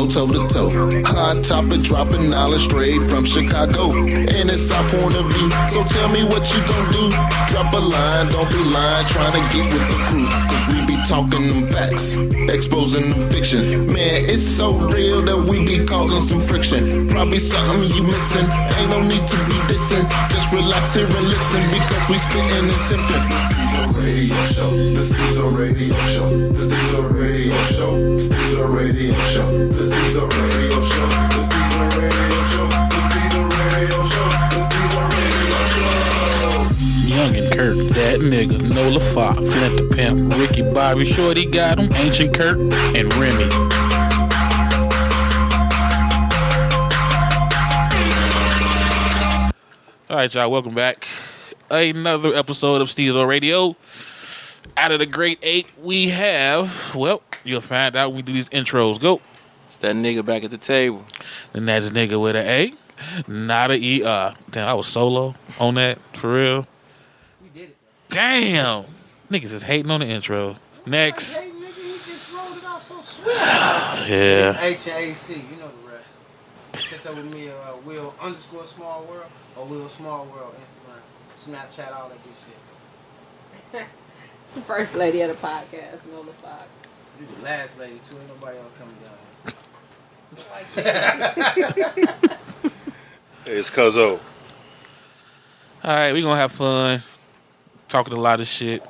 go toe to toe. Hot topic dropping knowledge straight from Chicago. And it's our point of view, so tell me what you gon' do. Drop a line, don't be lying, trying to get with the crew. Cause we be talking them facts, exposing them fiction. Man, it's so real that we be causing some friction. Probably something you missing, ain't no need to be dissing. Just relax here and listen, because we spittin' and sippin'. The Stezo Radio Show, the Stezo Radio Show, the Stezo Radio Show, the Stezo Radio Show, the Stezo Radio Show, the Stezo Radio Show, the Stezo Radio Show. Young and Curt, that nigga, Nola, Flint the Pimp, Ricky Bobby, Shorty got him, Ancient Curt, and Remy. All right, y'all, welcome back. Another episode of Stezo Radio. Out of the great 8, we have, well, you'll find out when we do these intros. Go. It's that nigga back at the table. And that's nigga with an A, not a E. Damn, I was solo on that, for real. We did it. Damn. Niggas is hating on the intro. Next. Hey, nigga, you just rolled it out so swift. Yeah. It's H and AC, you know the rest. Catch up with me, Will_smallworld or Will Smallworld, Instagram, Snapchat, all that good shit. It's the first lady of the podcast, Nola Fox. You the last lady too, ain't nobody else coming down here. It's Cuzzo. All right, we going to have fun. Talking a lot of shit.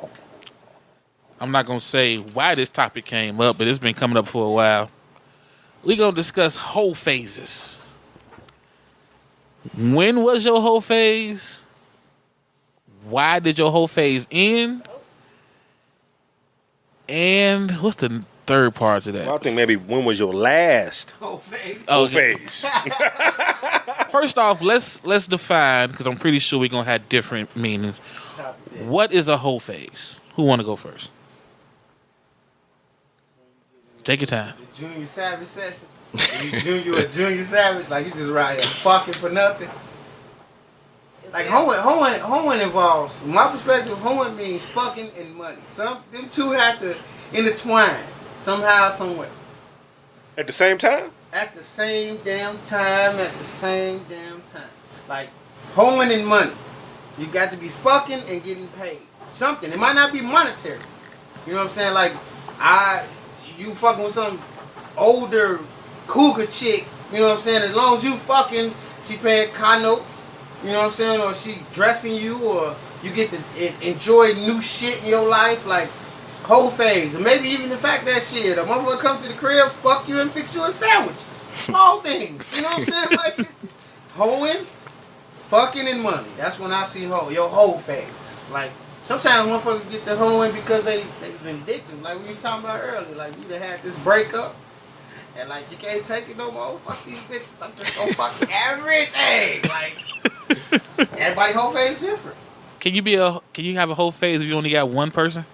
I'm not going to say why this topic came up, but it's been coming up for a while. We going to discuss hoe phases. When was your hoe phase? Why did your hoe phase end? And what's the third part to that? Well, I think maybe when was your last Whole face. hoe phase? First off, let's define, because I'm pretty sure we're going to have different meanings. What is a hoe phase? Who want to go first? Take your time. The junior savage session. You a junior savage, like you just right here fucking for nothing. Like hoeing involves, from my perspective, hoeing means fucking and money. Them two have to intertwine somehow, somewhere. At the same time? At the same damn time. Like hoeing and money. You got to be fucking and getting paid. Something. It might not be monetary. You know what I'm saying? Like you fucking with some older cougar chick. You know what I'm saying? As long as you fucking, she paying car notes. You know what I'm saying? Or she dressing you, or you get to enjoy new shit in your life, like whole phase. And maybe even the fact that shit, a motherfucker come to the crib, fuck you, and fix you a sandwich. Small things. You know what I'm saying? Like hoeing, fucking, and money. That's when I see your whole phase. Like sometimes motherfuckers get the hoeing because they vindictive. Like we was talking about earlier. Like you done had this breakup. And like you can't take it no more. Fuck these bitches. I'm just gonna fuck everything. Like everybody whole phase different. Can you have a whole phase if you only got one person?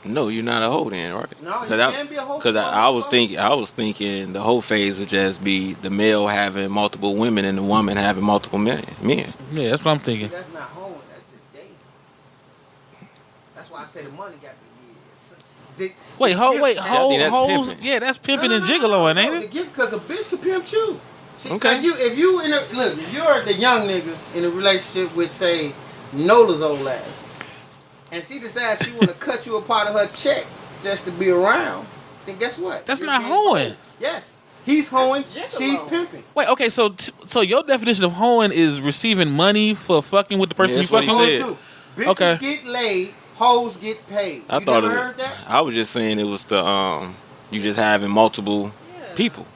No, you're not a hoe then, right? No, you can't be a hoe. Because I was thinking the whole phase would just be the male having multiple women and the woman having multiple men. Yeah, that's what I'm thinking. See, that's not hoeing. That's just dating. That's why I say the money got to be. Wait, hoes? pimping. Yeah, that's pimping and gigoloing, ain't The it? gift, because a bitch can pimp you. See, Okay. Like if you're the young nigga in a relationship with, say, Nola's old ass, and she decides she want to cut you a part of her check just to be around, then guess what? That's You're not being hoeing. Yes, he's hoeing, That's she's gigolo. pimping. Wait, okay, so your definition of hoeing is receiving money for fucking with the person Yeah, you that's what fucking he with? said. Hoes do. Bitches Okay. get laid, hoes get paid. I You thought never heard that? I was just saying it was the you just having multiple people.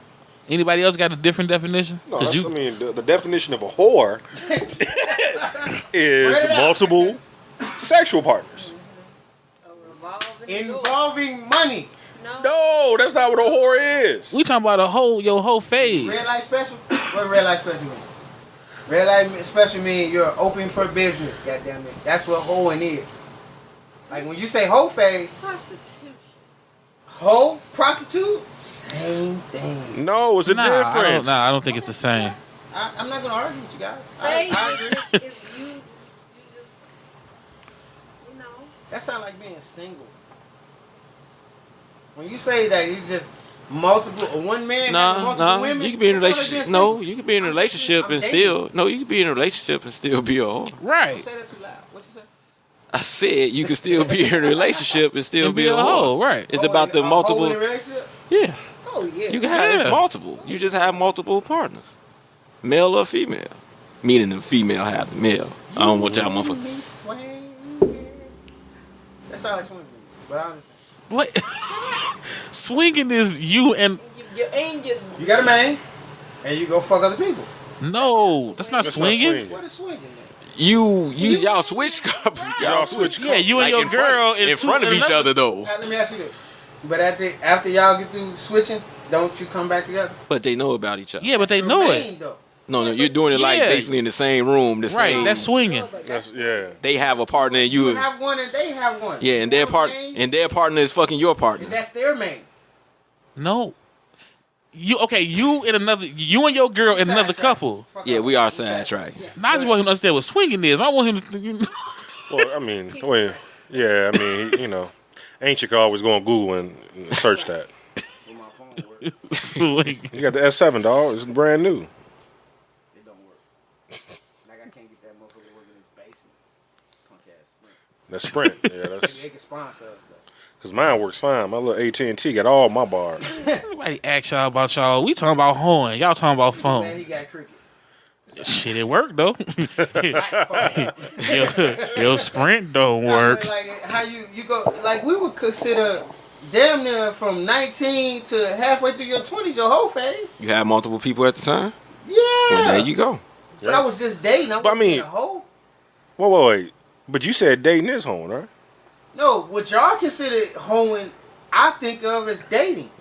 Anybody else got a different definition? No, 'Cause the definition of a whore is Spread it out. multiple sexual partners. Involving money. No, that's not what a whore is. we talking about your whole phase. Red light special? What red light special mean? Red light special mean you're open for business, goddammit. That's what hoeing is. Like when you say hoe phase, Prostitution. hoe, prostitute, same thing. No, it's a difference. I don't think it's the same. I'm not gonna argue with you guys. Phase I agree. is you just, you know. That sounds like being single. When you say that, you just one man having multiple women. You can be in a That's all relationship. they've been No, saying. you can be in a relationship and still. No, you can be in a relationship and still be a whore. Don't Right. say that too loud. What you say? I said you can still be in a relationship and still be a whore. Right. It's about the A hoe multiple. in a relationship? Yeah, Oh yeah. you can have it's multiple. You just have multiple partners, male or female. Meaning the female have the male. I don't want y'all motherfuckers. That sounds like swinging, but I understand. What? Swinging is you and You got a man, and you go fuck other people. no. That's not That's not swinging. swinging. What is swinging? Then? Y'all switch. Y'all switch. Yeah, you and like your in front- girl in front of each other though. Now, let me ask you this. But after y'all get through switching, don't you come back together? But they know about each other. Yeah, but they Your know main, it. though. No, you're doing it like Yeah. basically in the same room. The Right. same. That's swinging. That's, yeah. They have a partner and You you. have one and they have one. Yeah, and their partner is fucking your partner. And that's their main. No. You you and your girl and another Sidetrack. couple. Fuck Yeah, off. we are Sidetrack. sidetracked. Yeah. Now I just want him to understand what swinging is. I want him to. Well, I mean, ain't you can always go on Google and search that. When my phone works, Swing. You got the S7, dog. It's brand new. it don't work. Like I can't get that motherfucker working in his basement. Punk ass Sprint. That's Sprint. Yeah, that's They can sponsor us though. because mine works fine. My little AT&T got all my bars. Nobody ask y'all about y'all. We talking about horn. Y'all talking about Man, phone. he got cricket. Shit, it worked though. Right, your Sprint don't work. Like how you go? Like we would consider damn near from 19 to halfway through your 20s your whole phase. You had multiple people at the time. Yeah. Well, there you go. But I was just dating. I But I wasn't mean- being a hoe. Wait. But you said dating is home, right? No, what y'all consider hoeing, I think of as dating.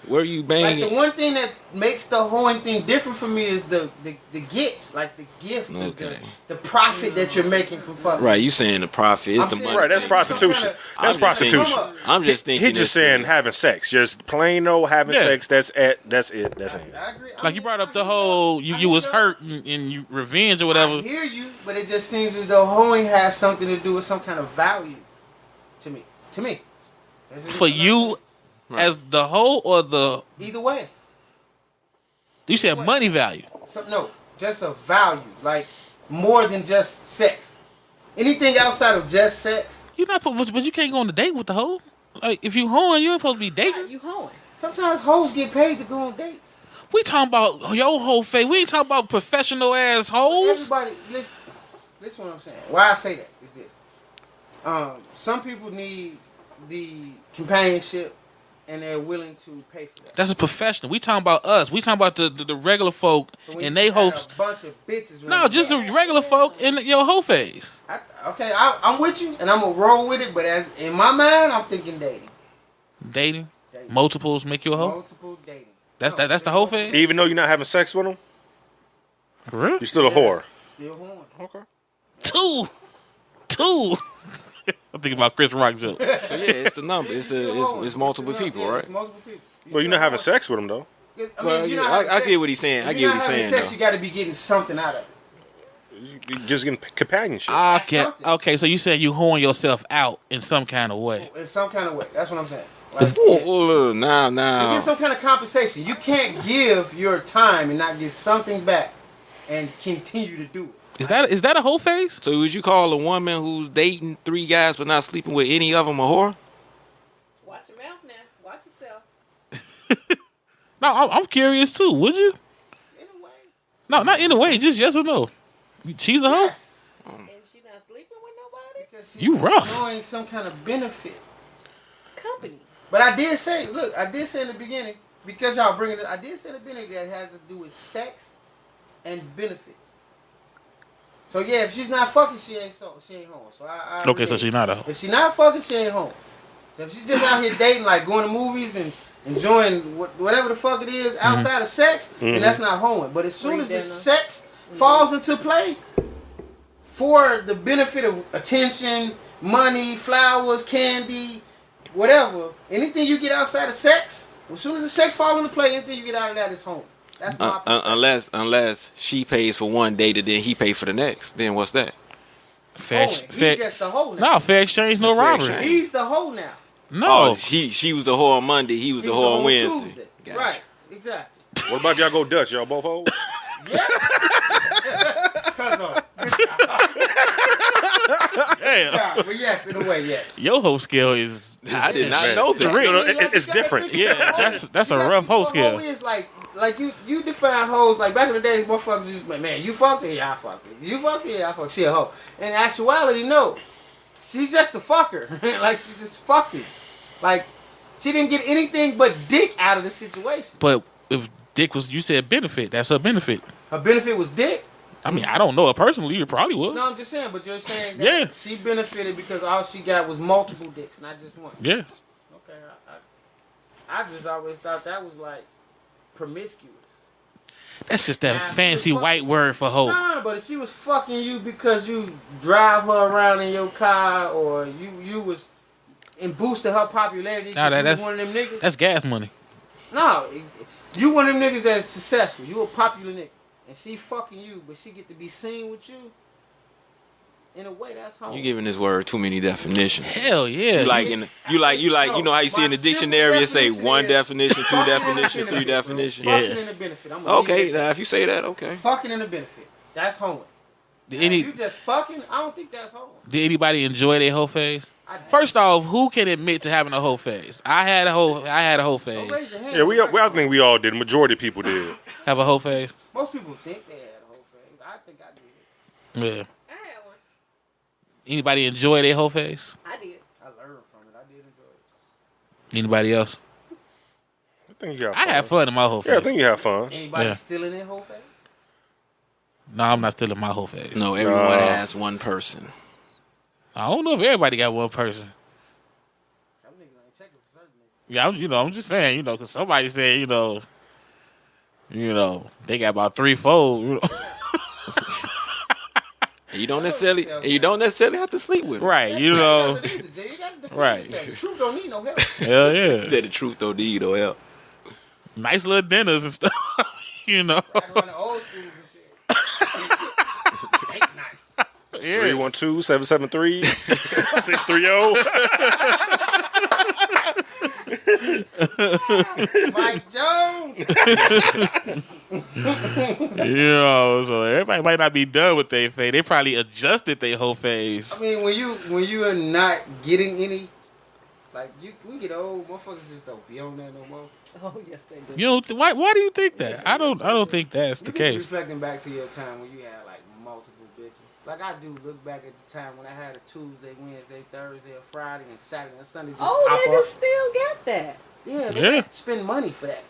Where you Like banging? the one thing that makes the hoeing thing different for me is the get, like the gift, Okay. the profit that you're making from fucking. Right, you saying the profit is I'm the saying- money. Right, that's Some prostitution. kinda- That's I'm just thinking- prostitution. I'm just thinking. He just saying having sex, just plain old having Yeah. sex. That's it. That's it. That's it. I agree. Like you brought up the whole you was hurt and you revenge or I whatever. hear you, but it just seems as though hoeing has something to do with some kind of value to me. That's just For what I'm you saying. as the whole or the Either way. you said money value. No, just a value, like more than just sex. Anything outside of just sex. You not but you can't go on a date with the hoe. Like if you hoeing, you ain't supposed to be dating. You hoeing. Sometimes hoes get paid to go on dates. We talking about your whole face. We ain't talking about professional ass hoes. Everybody, listen what I'm saying. Why I say that is this. Some people need the companionship and they're willing to pay for that. That's a professional. We talking about us. We talking about the regular folk So when and you they got hoes. a bunch of bitches. No, just the regular folk in your whole face. I'm with you and I'm gonna roll with it, but as in my mind, I'm thinking dating. Dating, multiples make you a hoe. Multiple dating. That's the whole phase. Even though you're not having sex with them, For real? you're still a whore. Still horny. Okay. Two. I'm thinking about Chris Rock joke. So yeah, it's the number. It's multiple people, Yeah, right? It's multiple people. Well, you're not having sex with them though. Well, if you're yeah, not having I sex- get what he's saying. I if get you're what not he's having saying. sex, though. you got to be getting something out of it. You're just getting companionship. Okay, something. okay. So you said you hoeing yourself out in some kind of way. In some kind of way. That's what I'm saying. Like, Oh, you now. get some kind of compensation. You can't give your time and not get something back and continue to do it. Is that a whole phase? So would you call a woman who's dating 3 guys but not sleeping with any of them a whore? Watch your mouth now. Watch yourself. No, I'm curious too. Would you? In a way. No, not in a way. Just yes or no. She's a hoe. Yes. And she not sleeping with nobody? Because she's You rough. enjoying some kind of benefit. Company. But I did say in the beginning, because y'all bringing it, I did say in the beginning that has to do with sex and benefits. So yeah, if she's not fucking, she ain't home. So I Okay, so relate. she's not a hoe. If she's not fucking, she ain't home. So if she's just out here dating, like going to movies and enjoying whatever the fuck it is outside of sex, then that's not hoeing. But as soon as the sex falls into play for the benefit of attention, money, flowers, candy, whatever, anything you get outside of sex, as soon as the sex falls into play, anything you get out of that is home. That's my Unless she pays for one date and then he pay for the next. Then what's that? He's just the hoe now. No, fair exchange, no It's fair robbery. exchange. He's the hoe now. No, Oh, she was the whore on Monday. He was the whole on Wednesday. Tuesday. got Right, exactly. What about y'all go Dutch? Y'all both hoes? Yeah. Cuzzo. Damn. Yeah, but yes, in a way, yes. Your hoe skill is. I did not know that. real. It's different. Yeah, that's a rough hoe skill. Hoe is like you define hoes like back in the day, motherfuckers used to be, man, you fucked it, yeah, I fucked it. You fucked it, yeah, I fucked it. She a hoe. In actuality, no. She's just a fucker. Like, she just fucking. Like, she didn't get anything but dick out of the situation. But if dick was, you said benefit, that's her benefit. Her benefit was dick? I mean, I don't know her personally. You probably would. No, I'm just saying, but you're saying that Yeah. she benefited because all she got was multiple dicks, not just one. Yeah. Okay, I just always thought that was like promiscuous. That's just that Nah, fancy fuck- white word for hoe. No, but if she was fucking you because you drive her around in your car or you was and boosting her popularity Nah, because you that's- was one of them niggas. That's gas money. No, you one of them niggas that's successful. You a popular nigga. And she fucking you, but she get to be seen with you. In a way, that's home. You giving this word too many definitions. Hell yeah. You know how you see in the dictionary it say one definition, two definition, three definition. Fucking in the benefit. I'm gonna leave Okay, it now at if you say that, okay. that. Fucking in the benefit. That's home. Did, Now, any, if you just fucking, I don't think that's home. did anybody enjoy their hoe phase? First off, who can admit to having a hoe phase? I had a hoe phase. Don't raise your hand. Yeah, I think we all did. Majority of people did. Have a hoe phase? Most people think they had a whole phase. I think I did. Yeah. I had one. Anybody enjoy their hoe phase? I did. I learned from it. I did enjoy it. Anybody else? I think you have I fun. had fun in my hoe phase. Yeah, I think you have fun. Anybody Yeah. still in their whole phase? No, I'm not still in my hoe phase. No, everyone has one person. I don't know if everybody got one person. Some niggas ain't checking for certain niggas. Yeah, I'm just saying, because somebody said, they got about 3-4. And you don't necessarily have to sleep with them. Right, You gotta defend Right. yourself. The truth don't need no help. Hell yeah. Said the truth don't need no help. Nice little dinners and stuff, Right around the old schools and shit. Ain't nice. Yeah. 312-773-630. Mike Jones. So everybody might not be done with their phase. They probably adjusted their whole phase. I mean, when you are not getting any, like we get old, motherfuckers just don't be on that no more. Oh, yes, they do. You know why do you think that? I don't think that's the You case. reflecting back to your time when you had like multiple bitches. Like I do look back at the time when I had a Tuesday, Wednesday, Thursday, a Friday, and Saturday and Sunday just Old pop niggas up. still get that. Yeah, they Yeah. got to spend money for that.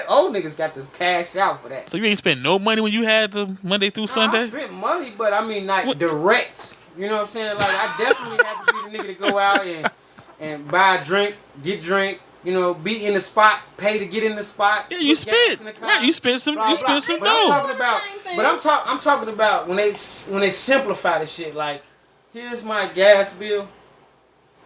Old niggas got to cash out for that. So you ain't spend no money when you had the Monday through I Sunday? spent money, but I mean not What? direct. You know what I'm saying? Like I definitely had to be the nigga to go out and buy a drink, get drink. You know, be in the spot, pay to get in the spot. Yeah, you put gas spent. in the car, Right, you spent some. blah, You blah. spent some But I'm dough. talking about. But I'm talking about when they simplify the shit. Like, here's my gas bill.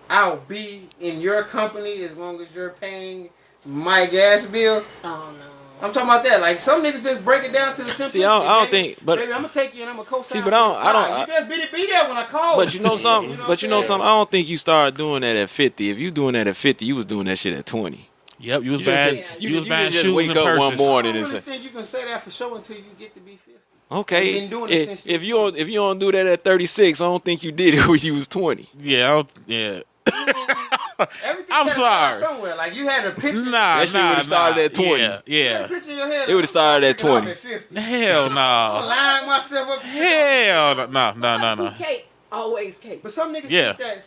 I'll be in your company as long as you're paying my gas bill. Oh, no. I'm talking about that. Like some niggas just break it down to the simplest. See, I don't think- but- baby, I'm gonna take you and I'm gonna co-sign. See, but I don't- You just be there when I call. But you know something? You know But you know what I'm something? I don't think you started doing that at 50. If you doing that at 50, you was doing that shit at 20. Yep, you was You just bad. didn't- You you was buying didn't just shoes wake and up one purses. morning. I don't and really say- think you can say that for sure until you get to be 50. Okay, You've been doing it since if you don't do that at 36, I don't think you did it when you was 20. Yeah, yeah. Everything I'm gotta start sorry. somewhere. Like you had a picture. Nah, That shit would've started at 20. Yeah, You had a yeah. picture in your head. It would've started at 20. At 50. Hell I'm no. lying myself up. To Hell no. See, cake. Always cake. But some niggas Yeah. think that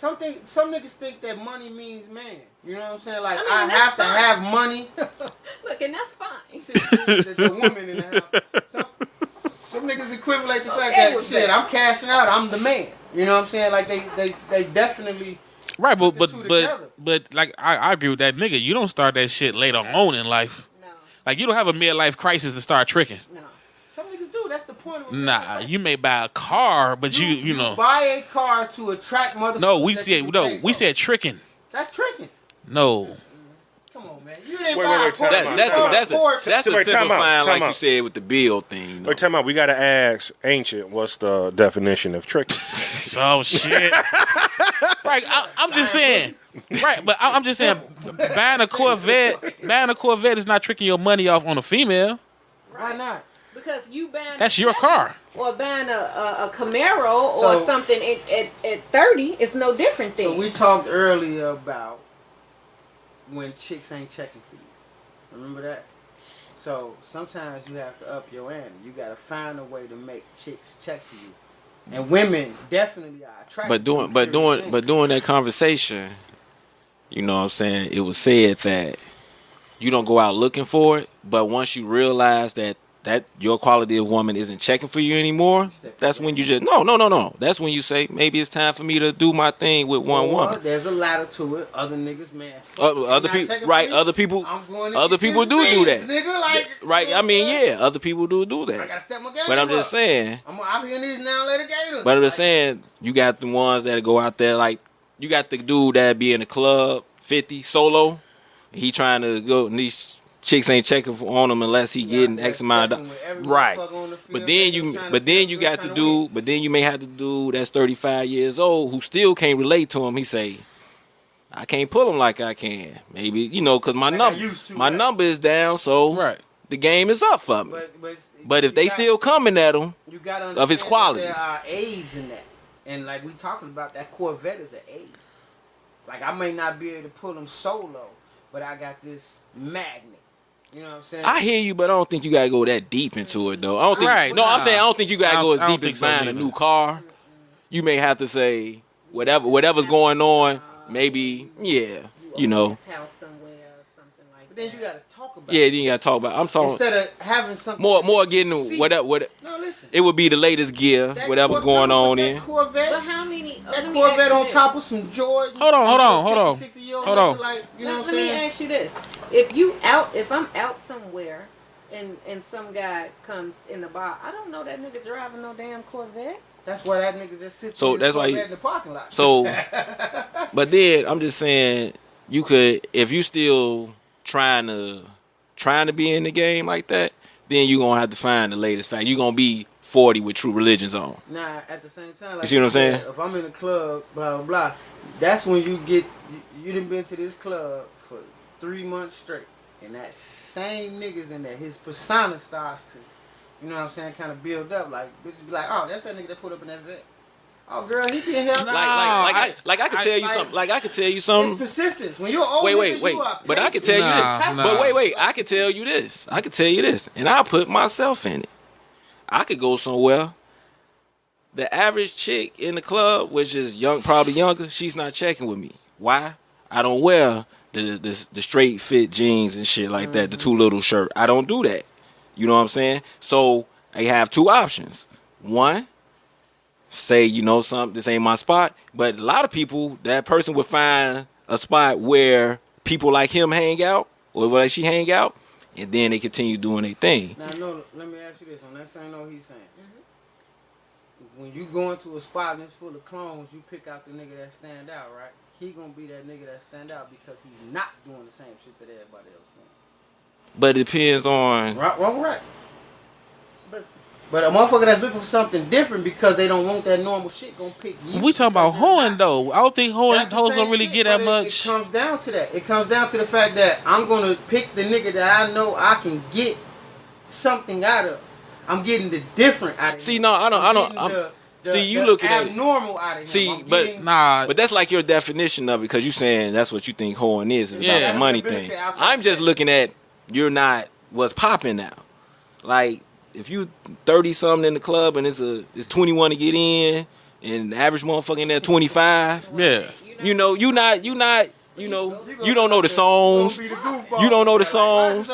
some niggas think that money means man. You know what I'm saying? Like I mean, I that's have to fine. have money. Look, and that's fine. Shit, there's a woman in the house. Some niggas equivalent the fact Okay that with shit, that. I'm cashing out. I'm the man. You know what I'm saying? Like they definitely. Right, Put the but two together. like I agree with that nigga. You don't start that shit later on in life. No, Like you don't have a midlife crisis to start tricking. no. Some niggas do. That's the point of it. Nah, you may buy a car, but you know. buy a car to attract motherfuckers. No, we that said you can pay we for. said tricking. That's tricking. No. Come on, man. You didn't Wait, buy wait, a time Porsche. out. That's a Wait, time out, simplifying, time like you out. said, with the bill thing. Wait, time out. We gotta ask Ancient what's the definition of trick. Oh shit. Right, I'm just saying. Right, but I'm just saying, buying a Corvette is not tricking your money off on a female. Why not? Because you buying That's your car. or buying a Camaro or something at 30 is no different thing. So we talked earlier about when chicks ain't checking for you. Remember that? So sometimes you have to up your ante. You gotta find a way to make chicks check for you. And women definitely are attracted. But during that conversation, you know what I'm saying, it was said that you don't go out looking for it, but once you realize that your quality of woman isn't checking for you anymore, that's when you just no. That's when you say, maybe it's time for me to do my thing with one woman. There's a ladder to it. Other niggas, man. Other people, right? Other people do that. Nigga, like, right? I mean, yeah, other people do that. I gotta step my game But I'm up. just saying. I'm out here in these now litigators. But I'm just saying, you got the ones that go out there, like you got the dude that be in the club, 50 solo. He trying to go, and these chicks ain't checking on him unless he getting X amount of right. But then you got the dude. But then you may have the dude that's 35 years old who still can't relate to him. He say, I can't pull him like I can. Maybe because my number is down, so the game is up for me. But if they still coming at him, you gotta of his quality, there are aids in that, and like we talking about, that Corvette is an aid. Like I may not be able to pull him solo, but I got this magnet. You know what I'm saying? I hear you, but I don't think you gotta go that deep into it though. I don't think. Right, no, I'm saying I don't think you gotta go as deep as buying a new car. You may have to say whatever's going on. Maybe you know. But then you gotta talk about. Yeah, then you gotta talk about. I'm talking instead of having something more getting what. No, listen. It would be the latest gear, whatever's going on in. Corvette, but how many? that Corvette on top of some Jordans. Hold on. 60-year-old Hold on. Like, you know what I'm Let saying? me ask you this: if I'm out somewhere and some guy comes in the bar, I don't know that nigga driving no damn Corvette. That's why that nigga just sits So in that's why in the parking lot. So, but then I'm just saying, you could, if you still trying to be in the game like that, then you gonna have to find the latest fact. You gonna be 40 with True Religions on. Nah, at the same time, like you see what I'm saying? If I'm in the club, blah blah blah, that's when you done been to this club for 3 months straight, and that same niggas in there, his persona starts to, you know what I'm saying, kind of build up. Like bitches be like, oh, that's that nigga that put up in that vet. Oh, girl, he been here. I could tell you something. Like I could tell you something. It's persistence. When you're old, wait. You are But I could tell you this. But wait. I could tell you this. And I put myself in it. I could go somewhere. The average chick in the club, which is young, probably younger, she's not checking with me. Why? I don't wear the straight fit jeans and shit like that. The too little shirt. I don't do that. You know what I'm saying? So I have two options. One, say, something, this ain't my spot. But a lot of people, that person would find a spot where people like him hang out, or like she hang out, and then they continue doing their thing. Now, no, let me ask you this. On that same note he's saying, when you go into a spot and it's full of clones, you pick out the nigga that stand out, right? He gonna be that nigga that stand out because he's not doing the same shit that everybody else doing. But it depends on... Right. But a motherfucker that's looking for something different because they don't want that normal shit gonna pick you. We talking about hoeing though. I don't think hoes gonna really get that much. It comes down to that. It comes down to the fact that I'm gonna pick the nigga that I know I can get something out of. I'm getting the different out of him. See, no, I don't. You looking at abnormal out of him. See, but that's like your definition of it, because you saying that's what you think hoeing is. It's about the money thing. I'm just looking at you're not what's popping now. Like, if you 30 something in the club and it's 21 to get in, and the average motherfucker in there 25. Yeah. You don't know the songs. You don't know the songs.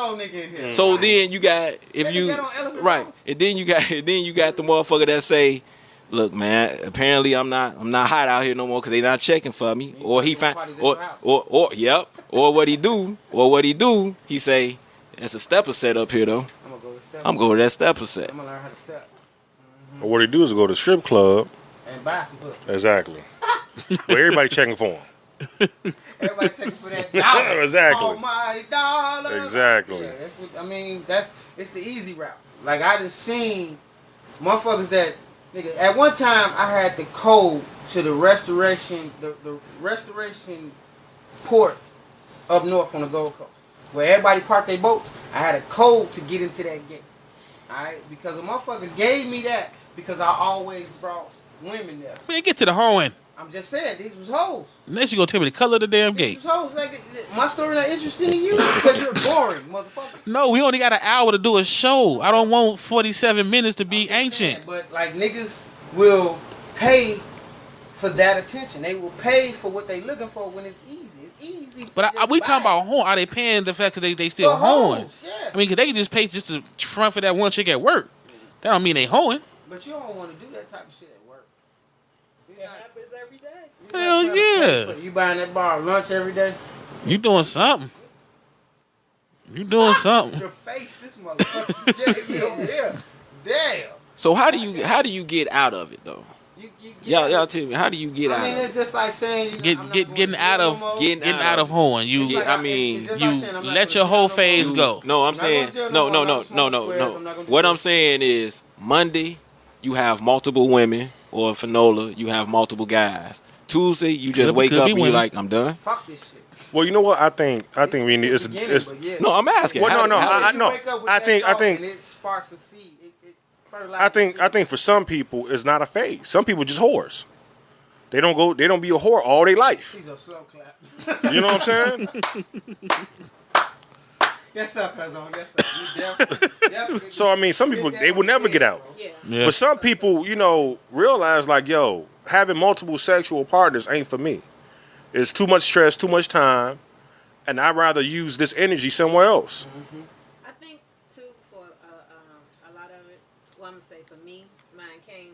So then you got and then you got the motherfucker that say, look, man, apparently I'm not hot out here no more because they not checking for me. Or he find or what he do, he say, that's a stepper set up here though. I'm going to that stepper set. I'm gonna learn how to step. Or what he do is go to the strip club and buy some pussy. Exactly. Where everybody checking for him. Everybody checking for that dollar. Exactly. Almighty dollar. Exactly. Yeah, it's the easy route. Like I done seen motherfuckers that, Nigga, at one time I had the code to the restoration port up north on the Gold Coast, where everybody parked their boats. I had a code to get into that gate. Alright? Because a motherfucker gave me that because I always brought women there. Man, get to the hoeing. I'm just saying, these was hoes. Next you gonna tell me the color of the damn gate. These was hoes. Like, my story not interesting to you because you're boring, motherfucker. No, we only got an hour to do a show. I don't want 47 minutes to be ancient. Saying, but like niggas will pay for that attention. They will pay for what they looking for when it's easy. It's easy. But we talking about horn. Are they paying the fact that they still hoeing? Yes. I mean, cause they just pay just to front for that one chick at work. That don't mean they hoeing. But you don't want to do that type of shit at work. It happens every day. Hell yeah. You buying that bar lunch every day? You doing something. You doing something. Your face, this motherfucker gave me over here. Damn. So how do you get out of it though? Y'all tell me, how do you get out? I mean, of it? it's just like saying Getting out of hoeing. You let your whole phase go. No, I'm saying no. What I'm saying is Monday you have multiple women, or for Nola you have multiple guys. Tuesday you just wake up and you're like, I'm done. Fuck this shit. Well, you know what? I think we need. It's No, I'm asking. Well, no. I think. It sparks a seed. I think for some people it's not a phase. Some people just whores. They don't be a whore all their life. He's a slow clap. You know what I'm saying? Yes, sir, Cuzzo. Yes, sir. Definitely. So I mean, some people they will never get out. Yeah. But some people, realize like, yo, having multiple sexual partners ain't for me. It's too much stress, too much time, and I'd rather use this energy somewhere else. Mm-hmm. I think too for a lot of it. Well, I'm gonna say for me, mine came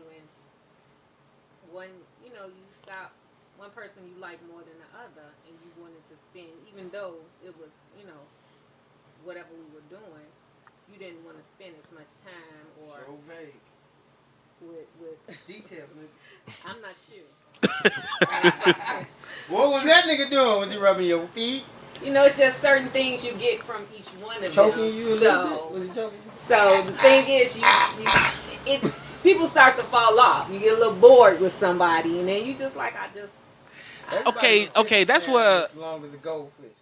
when you stop one person you like more than the other, and you wanted to spend, even though it was whatever we were doing, you didn't want to spend as much time or So vague. with Details, nigga. I'm not sure. What was that nigga doing? Was he rubbing your feet? It's just certain things you get from each one of them. Choking you a little bit? Was he choking you? So the thing is, people start to fall off. You get a little bored with somebody, and then you just like, Okay, that's what. As long as a goldfish.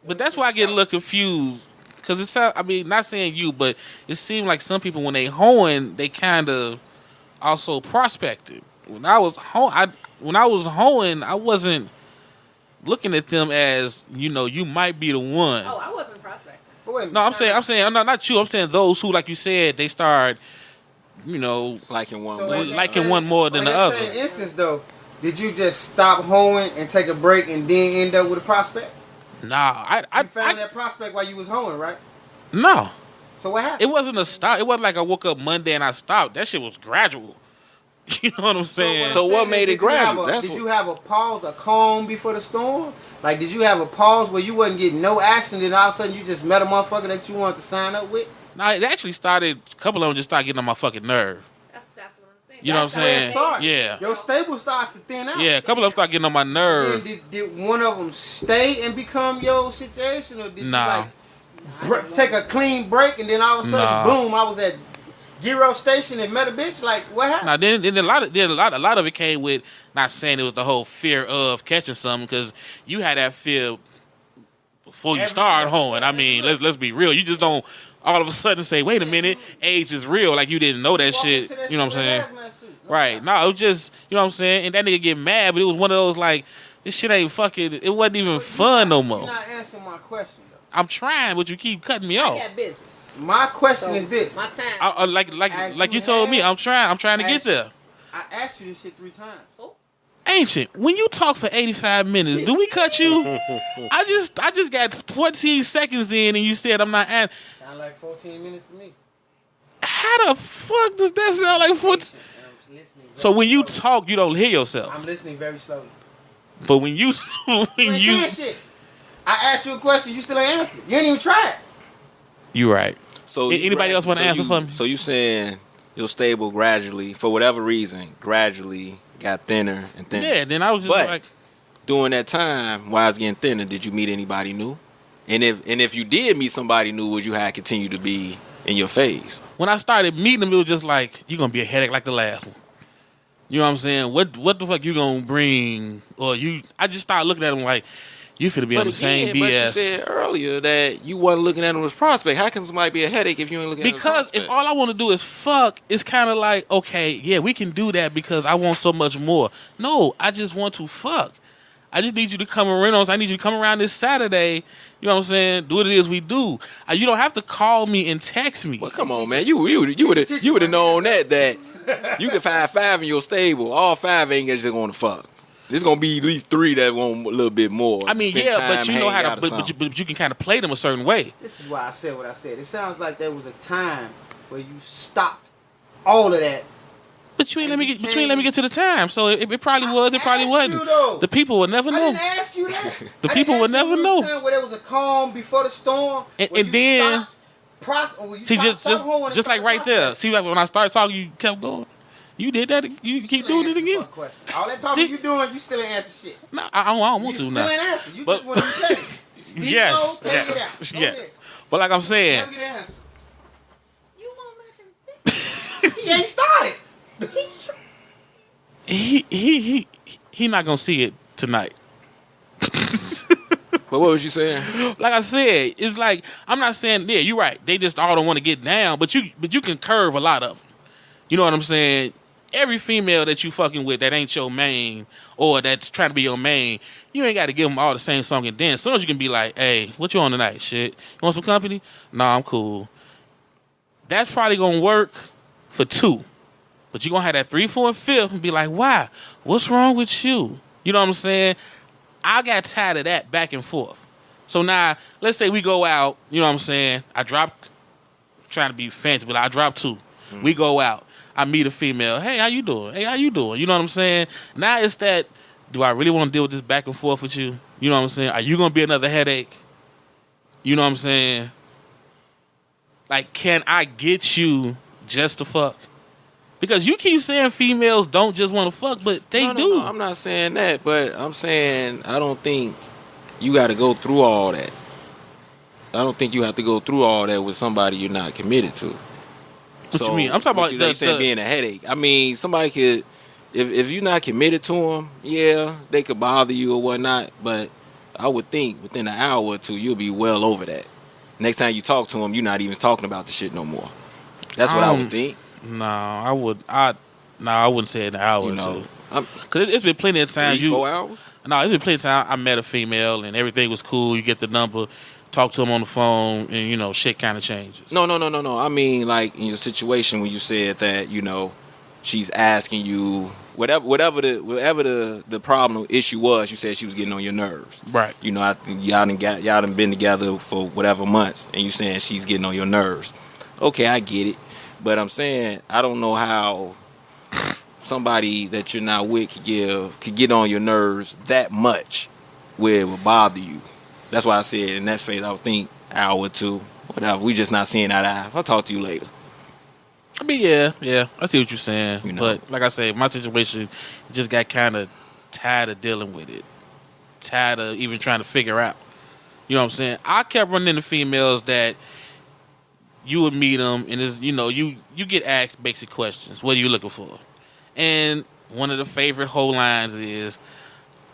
But that's why I get a little confused. Because it's, I mean, not saying you, but it seemed like some people, when they hoeing, they kind of also prospected. When I was hoeing, I wasn't looking at them as, you might be the one. Oh, I wasn't prospecting. But wait a minute, No, I'm saying, not you. I'm saying those who, like you said, they start, Liking one more. liking one more than the other. In that same instance, though, did you just stop hoeing and take a break and then end up with a prospect? Nah, You found that prospect while you was hoeing, right? No. So what happened? It wasn't a stop. It wasn't like I woke up Monday and I stopped. That shit was gradual. You know what I'm saying? So what made it gradual? Did you have a pause, a calm before the storm? Like, did you have a pause where you wasn't getting no action, then all of a sudden you just met a motherfucker that you wanted to sign up with? No, it actually started, a couple of them just started getting on my fucking nerve. That's what I'm saying. You know what I'm saying? Yeah. Your stable starts to thin out. Yeah, a couple of them started getting on my nerve. Then did one of them stay and become your situation, or did Nah. you like take a clean break and then all of a sudden, boom, I was at Gyro Station and met a bitch? Like, what happened? Now, then a lot of it came with, not saying it was the whole fear of catching something, because you had that fear before you start hoeing. I mean, let's be real. You just don't all of a sudden say, wait a minute, AIDS is real, like you didn't know that shit. You know what I'm saying? Right. No, it was just, you know what I'm saying? And that nigga get mad, but it was one of those like, this shit ain't fucking, it wasn't even fun no more. You're not answering my question, though. I'm trying, but you keep cutting me I off. got busy. My question is this. My time. Like you told me, I'm trying to get there. I asked you this shit 3 times. Oh. Ancient, when you talk for 85 minutes, do we cut you? I just got 14 seconds in and you said I'm not answering. Sound like 14 minutes to me. How the fuck does that sound like 14? So when you talk, you don't hear yourself. I'm listening very slowly. But when you You ain't saying shit. I asked you a question, you still ain't answered. You ain't even tried. You right. So anybody else want to answer for me? So you saying your stable gradually, for whatever reason, gradually got thinner and thinner. Yeah, then I was just like, during that time, while it's getting thinner, did you meet anybody new? And if you did meet somebody new, would you have continued to be in your phase? when I started meeting them, it was just like, you're going to be a headache like the last one. You know what I'm saying? What the fuck you gonna bring? Or you? I just started looking at him like, you finna be on the same BS. But you said earlier that you wasn't looking at him as prospect. How can somebody be a headache if you ain't looking at him as prospect? Because if all I want to do is fuck, it's kind of like, okay, yeah, we can do that because I want so much more. No, I just want to fuck. I just need you to come around. I need you to come around this Saturday. You know what I'm saying? Do what it is we do. You don't have to call me and text me. Well, come on, man. You would have known that you can find 5 in your stable. All 5 ain't just going to fuck. There's gonna be at least 3 that want a little bit more. I mean, yeah, but you know how to, but you can kind of play them a certain way. This is why I said what I said. It sounds like there was a time where you stopped all of that. But you ain't let me get to the time. So it probably was. It probably wasn't. The people would never know. I didn't ask you that. The people would never know. Time where there was a calm before the storm, and then see, just like right there. See, like when I started talking, you kept going. You did that. You keep doing it again. All that talking you doing, you still ain't answer shit. No, I don't want to now. You still ain't answer. You just want to play. Yes. But like I'm saying, never get an answer. You won't let him think. He ain't started. He not gonna see it tonight. But what was you saying? Like I said, it's like I'm not saying you're right. They just all don't want to get down, but you can curve a lot of them. You know what I'm saying? Every female that you fucking with that ain't your main or that's trying to be your main, you ain't got to give them all the same song and dance. Sometimes you can be like, hey, what you on tonight? Shit. You want some company? Nah, I'm cool. That's probably going to work for 2. But you're going to have that 3, 4, and 5th and be like, why? What's wrong with you? You know what I'm saying? I got tired of that back and forth. So now, let's say we go out, you know what I'm saying? I dropped, trying to be fancy, but I dropped 2. Mm-hmm. We go out. I meet a female. Hey, how you doing? Hey, how you doing? You know what I'm saying? Now it's that, do I really want to deal with this back and forth with you? You know what I'm saying? Are you going to be another headache? You know what I'm saying? Like, can I get you just to fuck? Because you keep saying females don't just want to fuck, but they do. No, I'm not saying that, but I'm saying I don't think you got to go through all that. I don't think you have to go through all that with somebody you're not committed to. What you mean? I'm talking about being a headache. I mean, somebody could, if you're not committed to them, yeah, they could bother you or whatnot. But I would think within an hour or 2, you'll be well over that. Next time you talk to them, you're not even talking about the shit no more. That's what I would think. No, I wouldn't say an hour or 2. Because it's been plenty of times. 3, 4 hours? No, it's been plenty of times I met a female and everything was cool. You get the number. Talk to them on the phone, and you know, shit kind of changes. No. I mean, like in your situation when you said that, you know, she's asking you whatever the problem issue was. You said she was getting on your nerves, right? You know, y'all done been together for whatever months, and you saying she's getting on your nerves. Okay, I get it, but I'm saying I don't know how somebody that you're not with could get on your nerves that much where it would bother you. That's why I said in that phase, I would think hour or 2, whatever. We just not seeing eye to eye. I'll talk to you later. I mean, yeah. I see what you're saying. You know. But like I said, my situation just got kind of tired of dealing with it. Tired of even trying to figure out. You know what I'm saying? I kept running into females that you would meet them and it's, you know, you get asked basic questions. What are you looking for? And one of the favorite whole lines is,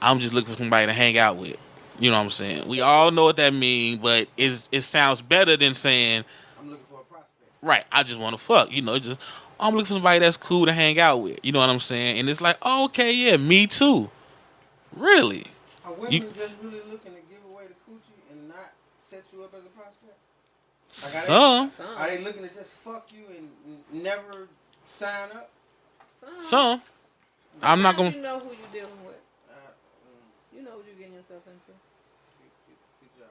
I'm just looking for somebody to hang out with. You know what I'm saying? We all know what that means, but it sounds better than saying, I'm looking for a prospect. Right, I just want to fuck. You know, it's just, I'm looking for somebody that's cool to hang out with. You know what I'm saying? And it's like, oh, okay, yeah, me too. Really? Are women just really looking to give away the coochie and not set you up as a prospect? Some. Are they looking to just fuck you and never sign up? Some. I'm not going to. You know who you're dealing with. You know what you're getting yourself into. Good job.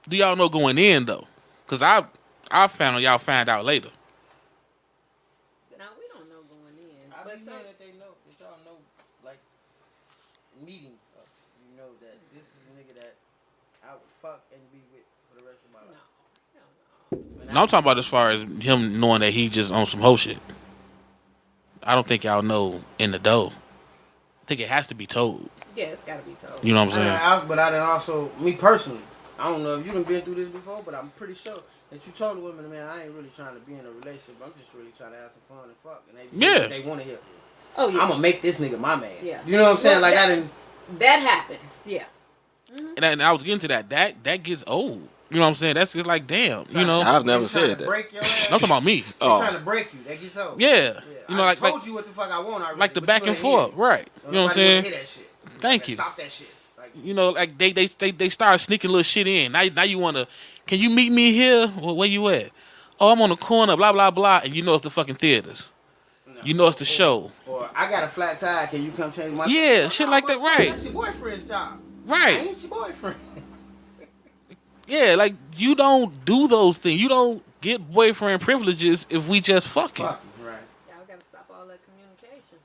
Do y'all know going in, though? Because I found y'all find out later. Now, we don't know going in. I be saying that that y'all know, like, meeting us. You know that this is a nigga that I would fuck and be with for the rest of my life. No, I'm talking about as far as him knowing that he just on some hoe shit. I don't think y'all know in the dough. I think it has to be told. Yeah, it's got to be told. You know what I'm saying? But I done also, me personally, I don't know if you done been through this before, but I'm pretty sure that you told the women, man, I ain't really trying to be in a relationship. I'm just really trying to have some fun and fuck. And they want to hear. Oh yeah. I'm gonna make this nigga my man. Yeah. You know what I'm saying? Well, Like I didn't. That happens. Yeah. And I was getting to that. That gets old. You know what I'm saying? That's just like, damn. You know, I've never They trying said to that. break your ass. I'm talking about me. They Oh. trying to break you. That gets old. Yeah. You know, I like told you what the fuck I want already. like the but back you and ain't forth, hear it. right? You know what I'm Nobody wanna saying? hear that shit. Thank you. Stop that shit. Like, You know, like they start sneaking little shit in. Now you wanna, can you meet me here? Well, where you at? Oh, I'm on the corner, blah blah blah, and you know it's the fucking theaters. You know it's the show. Or I got a flat tire. Can you come change my? Yeah, tire? shit Nah, like that, motherfucker, right. That's your boyfriend's job. I Right. ain't your boyfriend. Yeah, like you don't do those things. You don't get boyfriend privileges if we just fucking. Fuck you, right? Y'all gotta stop all that communication.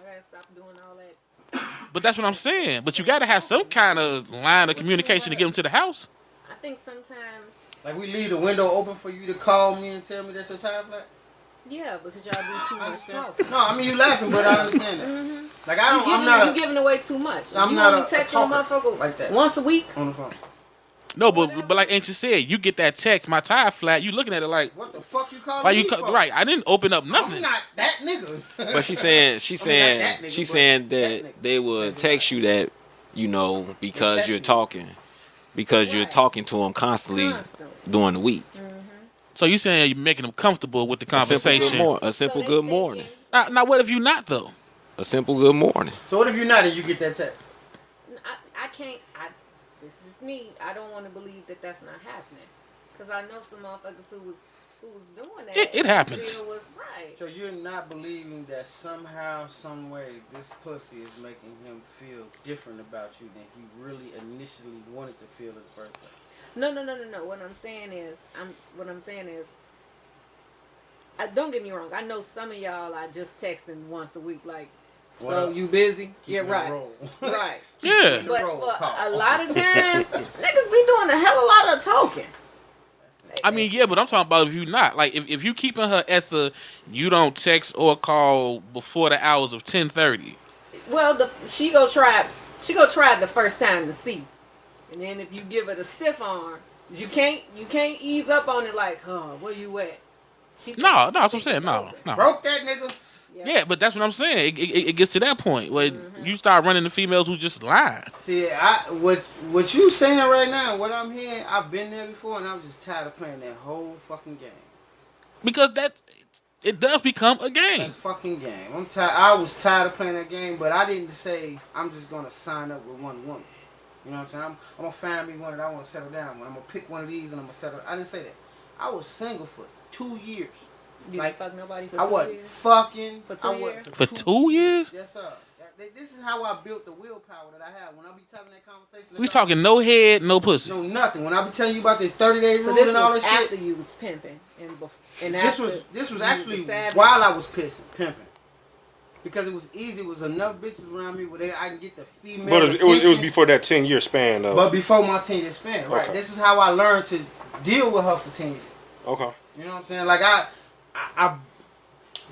I gotta stop doing all that. But that's what I'm saying. But you got to have some kind of line of communication to get them to the house. I think sometimes, Like we leave the window open for you to call me and tell me that your tire flat. yeah, because y'all do too I much understand. talking. No, I mean you laughing, but I understand that. Like I don't. I'm You not giving away too much. I'm you not only a text a talker motherfucker like that. once a week. on the phone. No, but like Ancient said, you get that text, my tire flat. You looking at it like, What the fuck you calling why me you for? right? I didn't open up nothing. I'm not that nigga. But she's saying not that nigga, she's but saying that that nigga. they would text you that, you know, because text you're you. talking, because you're Right. talking to them constantly during the week. So you saying you're making them comfortable with the conversation? A simple So good they morning. thinking- Now, what if you not though? A simple good morning. So what if you're not and you get that text? I can't. This is me. I don't want to believe that that's not happening, because I know some motherfuckers who was doing that. It happens. Still was right. So you're not believing that somehow, some way, this pussy is making him feel different about you than he really initially wanted to feel at the first place. No. What I'm saying is, don't get me wrong. I know some of y'all are just texting once a week, like, What so up? you busy? Keep Yeah, it right. roll. Right. Yeah. The But roll a call. lot of times, niggas be doing a hell of a lot of talking. I mean, yeah, but I'm talking about if you not like if you keeping her at the you don't text or call before the hours of 10:30. Well, she go try it the first time to see, and then if you give it a stiff arm, you can't ease up on it like, oh, where you at? No, that's what I'm saying. No. Broke that nigga. Yeah, but that's what I'm saying. It gets to that point where you start running the females who just lie. See, what you saying right now, what I'm hearing, I've been there before, and I'm just tired of playing that whole fucking game. Because it does become a That game. fucking game. I'm tired. I was tired of playing that game, but I didn't say I'm just gonna sign up with one woman. You know what I'm saying? I'm gonna find me one that I want to settle down with. I'm gonna pick one of these and I'm gonna settle. I didn't say that. I was single for 2 years. You Like, didn't fuck nobody for I 2 wasn't years? fucking. For 2 I wasn't years? For 2 years? Yes, sir. This is how I built the willpower that I have. When I be having that conversation, We talking no head, no pussy. no nothing. When I be telling you about the 30-day So rule this and all was that after shit, you was pimping and this after was you actually a savage. while I was pimping. Because it was easy. It was enough bitches around me where I can get the female But it was attention. before that 10-year span though. But before my 10-year span, right? Okay. This is how I learned to deal with her for 10 years. Okay. You know what I'm saying? Like I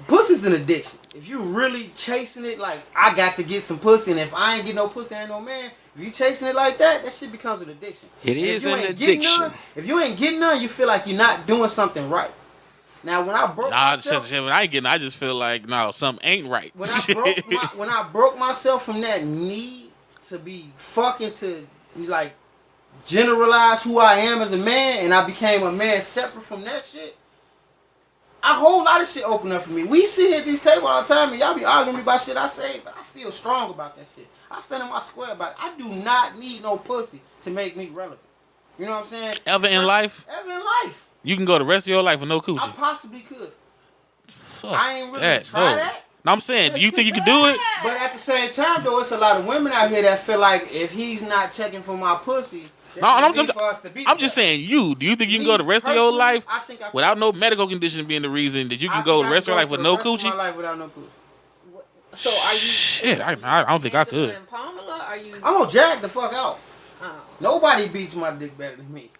pussy's an addiction. If you really chasing it, like I got to get some pussy, and if I ain't get no pussy, I ain't no man. If you chasing it like that, that shit becomes an addiction. It And is if you an ain't getting addiction. none- if you ain't getting none, you feel like you're not doing something right. Now when I broke Nah, myself, when I ain't getting, I just feel like no, something ain't right. when I broke myself from that need to be fucking to like generalize who I am as a man, and I became a man separate from that shit. A whole lot of shit opened up for me. We sit here at this table all the time, and y'all be arguing me about shit I say, but I feel strong about that shit. I stand in my square about it. I do not need no pussy to make me relevant. You know what I'm saying? Ever in life, Ever in life. you can go the rest of your life with no I coochie. possibly could. Fuck I ain't really that, try no. that. No, I'm saying, do you think you can do it? But at the same time, though, it's a lot of women out here that feel like if he's not checking for my pussy, No, I'm need for us to be I'm just together. saying you. Do you think you can Me, go the rest of your personally, life I think I could. without no medical condition being the reason that you I can go think the I rest of your could life for with the no rest of my coochie? life without no coochie. So are you? Shit, I don't think I Angela could. and Pamela, are you? I'm gonna jack the fuck off. Oh. Nobody beats my dick better than me.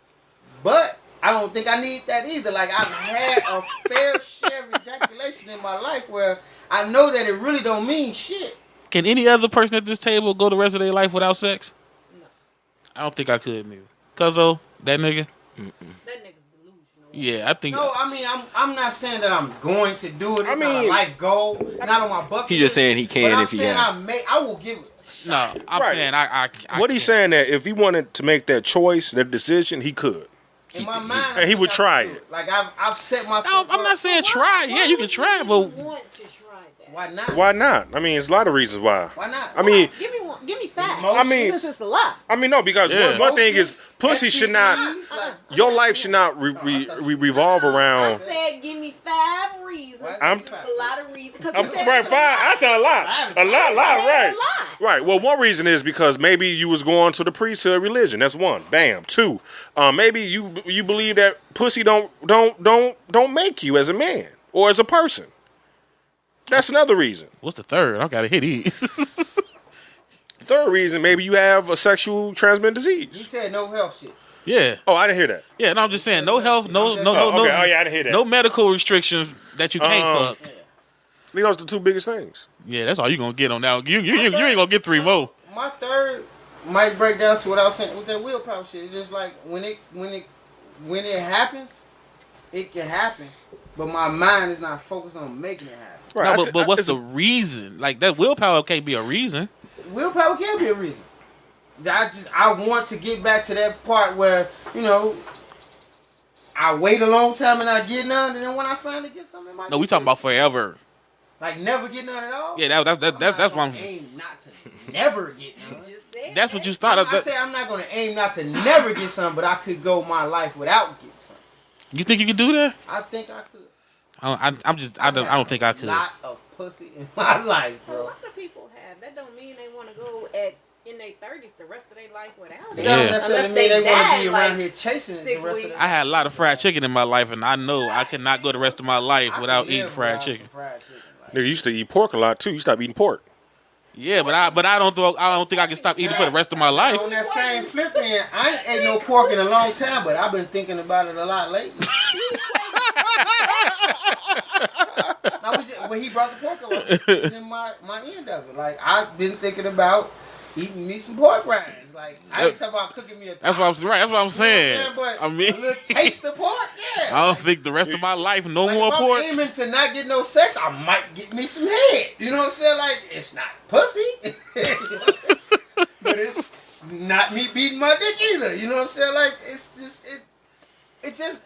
But I don't think I need that either. Like I've had a fair share of ejaculation in my life where I know that it really don't mean shit. Can any other person at this table go the rest of their life without sex? No. I don't think I could neither. Cuzzo, that nigga. That nigga's delusional. Yeah, I think. No, I mean, I'm not saying that I'm going to do it. It's not a mean- life goal. Not on my bucket He just list. saying he can But if he I'm can. saying I will give it a shot. No, I'm Right. saying I What he's saying that if he wanted to make that choice, that decision, he could. In my mind, And he would try I do it. Like I've set myself. No, I'm up. not saying try. Yeah, you can try, but want to try that. Why not? Why not? I mean, there's a lot of reasons why. Why not? I mean, Give me one. Give me 5. Emotions. I mean- Since it's a lot. no, because Yeah. one thing is, pussy should not. STDs, like, Your life should not revolve I around. said give me 5 reasons. Why- I'm- A lot of reasons. Cause I'm, you said right, it's a fine. lot. I said a lot, right, A lot. right. Well, one reason is because maybe you was going to the priesthood religion. That's one. Bam. Two. Maybe you believe that pussy don't make you as a man or as a person. That's another reason. what's the third? I gotta hit these. Third reason, maybe you have a sexual transmitted He disease. said no health shit. Yeah, Oh, I didn't hear that. yeah. No, I'm just saying, no health, no Oh, okay. Oh, yeah, I didn't hear that. no medical restrictions that you can't fuck. I think those are the two biggest things. Yeah, that's all you gonna get on now. You ain't gonna get 3 more. My third might break down to what I was saying with that willpower shit. It's just like when it happens, it can happen, but my mind is not focused on making it happen. Right. No, but what's the reason? Like that willpower can't be a reason. Willpower can be a reason. I want to get back to that part where, I wait a long time and I get none, and then when I finally get something, No, we talking about forever. like never get none at all. Yeah, that's what I'm. aim not to never get none. Just said That's what that. you started. I say I'm not gonna aim not to never get some, but I could go my life without getting some. You think you can do that? I think I could. I don't think I could. A lot of pussy in my life, A bro. lot of people have. That don't mean they want to go in their 30s the rest of their life without it. That Yeah. don't necessarily Unless mean they want to die, be around like, here chasing it the 6 rest of weeks. their I had a lot of fried chicken in my life, and I know I cannot go the rest of my life I without could eating live fried without some chicken. fried chicken. Like, Nigga, you used to eat pork a lot too. You stopped eating pork. Yeah, but I don't think I can stop eating for the rest of my life. on that same flip end, I ain't ate no pork in a long time, but I've been thinking about it a lot lately. When he brought the pork up, in my end of it. Like, I've been thinking about eating me some pork rinds. Like, I ain't talking about cooking me a That's what I'm right. That's what I'm You know saying. what I'm saying? But I mean, a little taste of pork, yeah. I don't think the rest of my life no Like, more if I'm pork. aiming to not get no sex, I might get me some head. You know what I'm saying? Like, it's not pussy, but it's not me beating my dick either. You know what I'm saying? Like, it's just,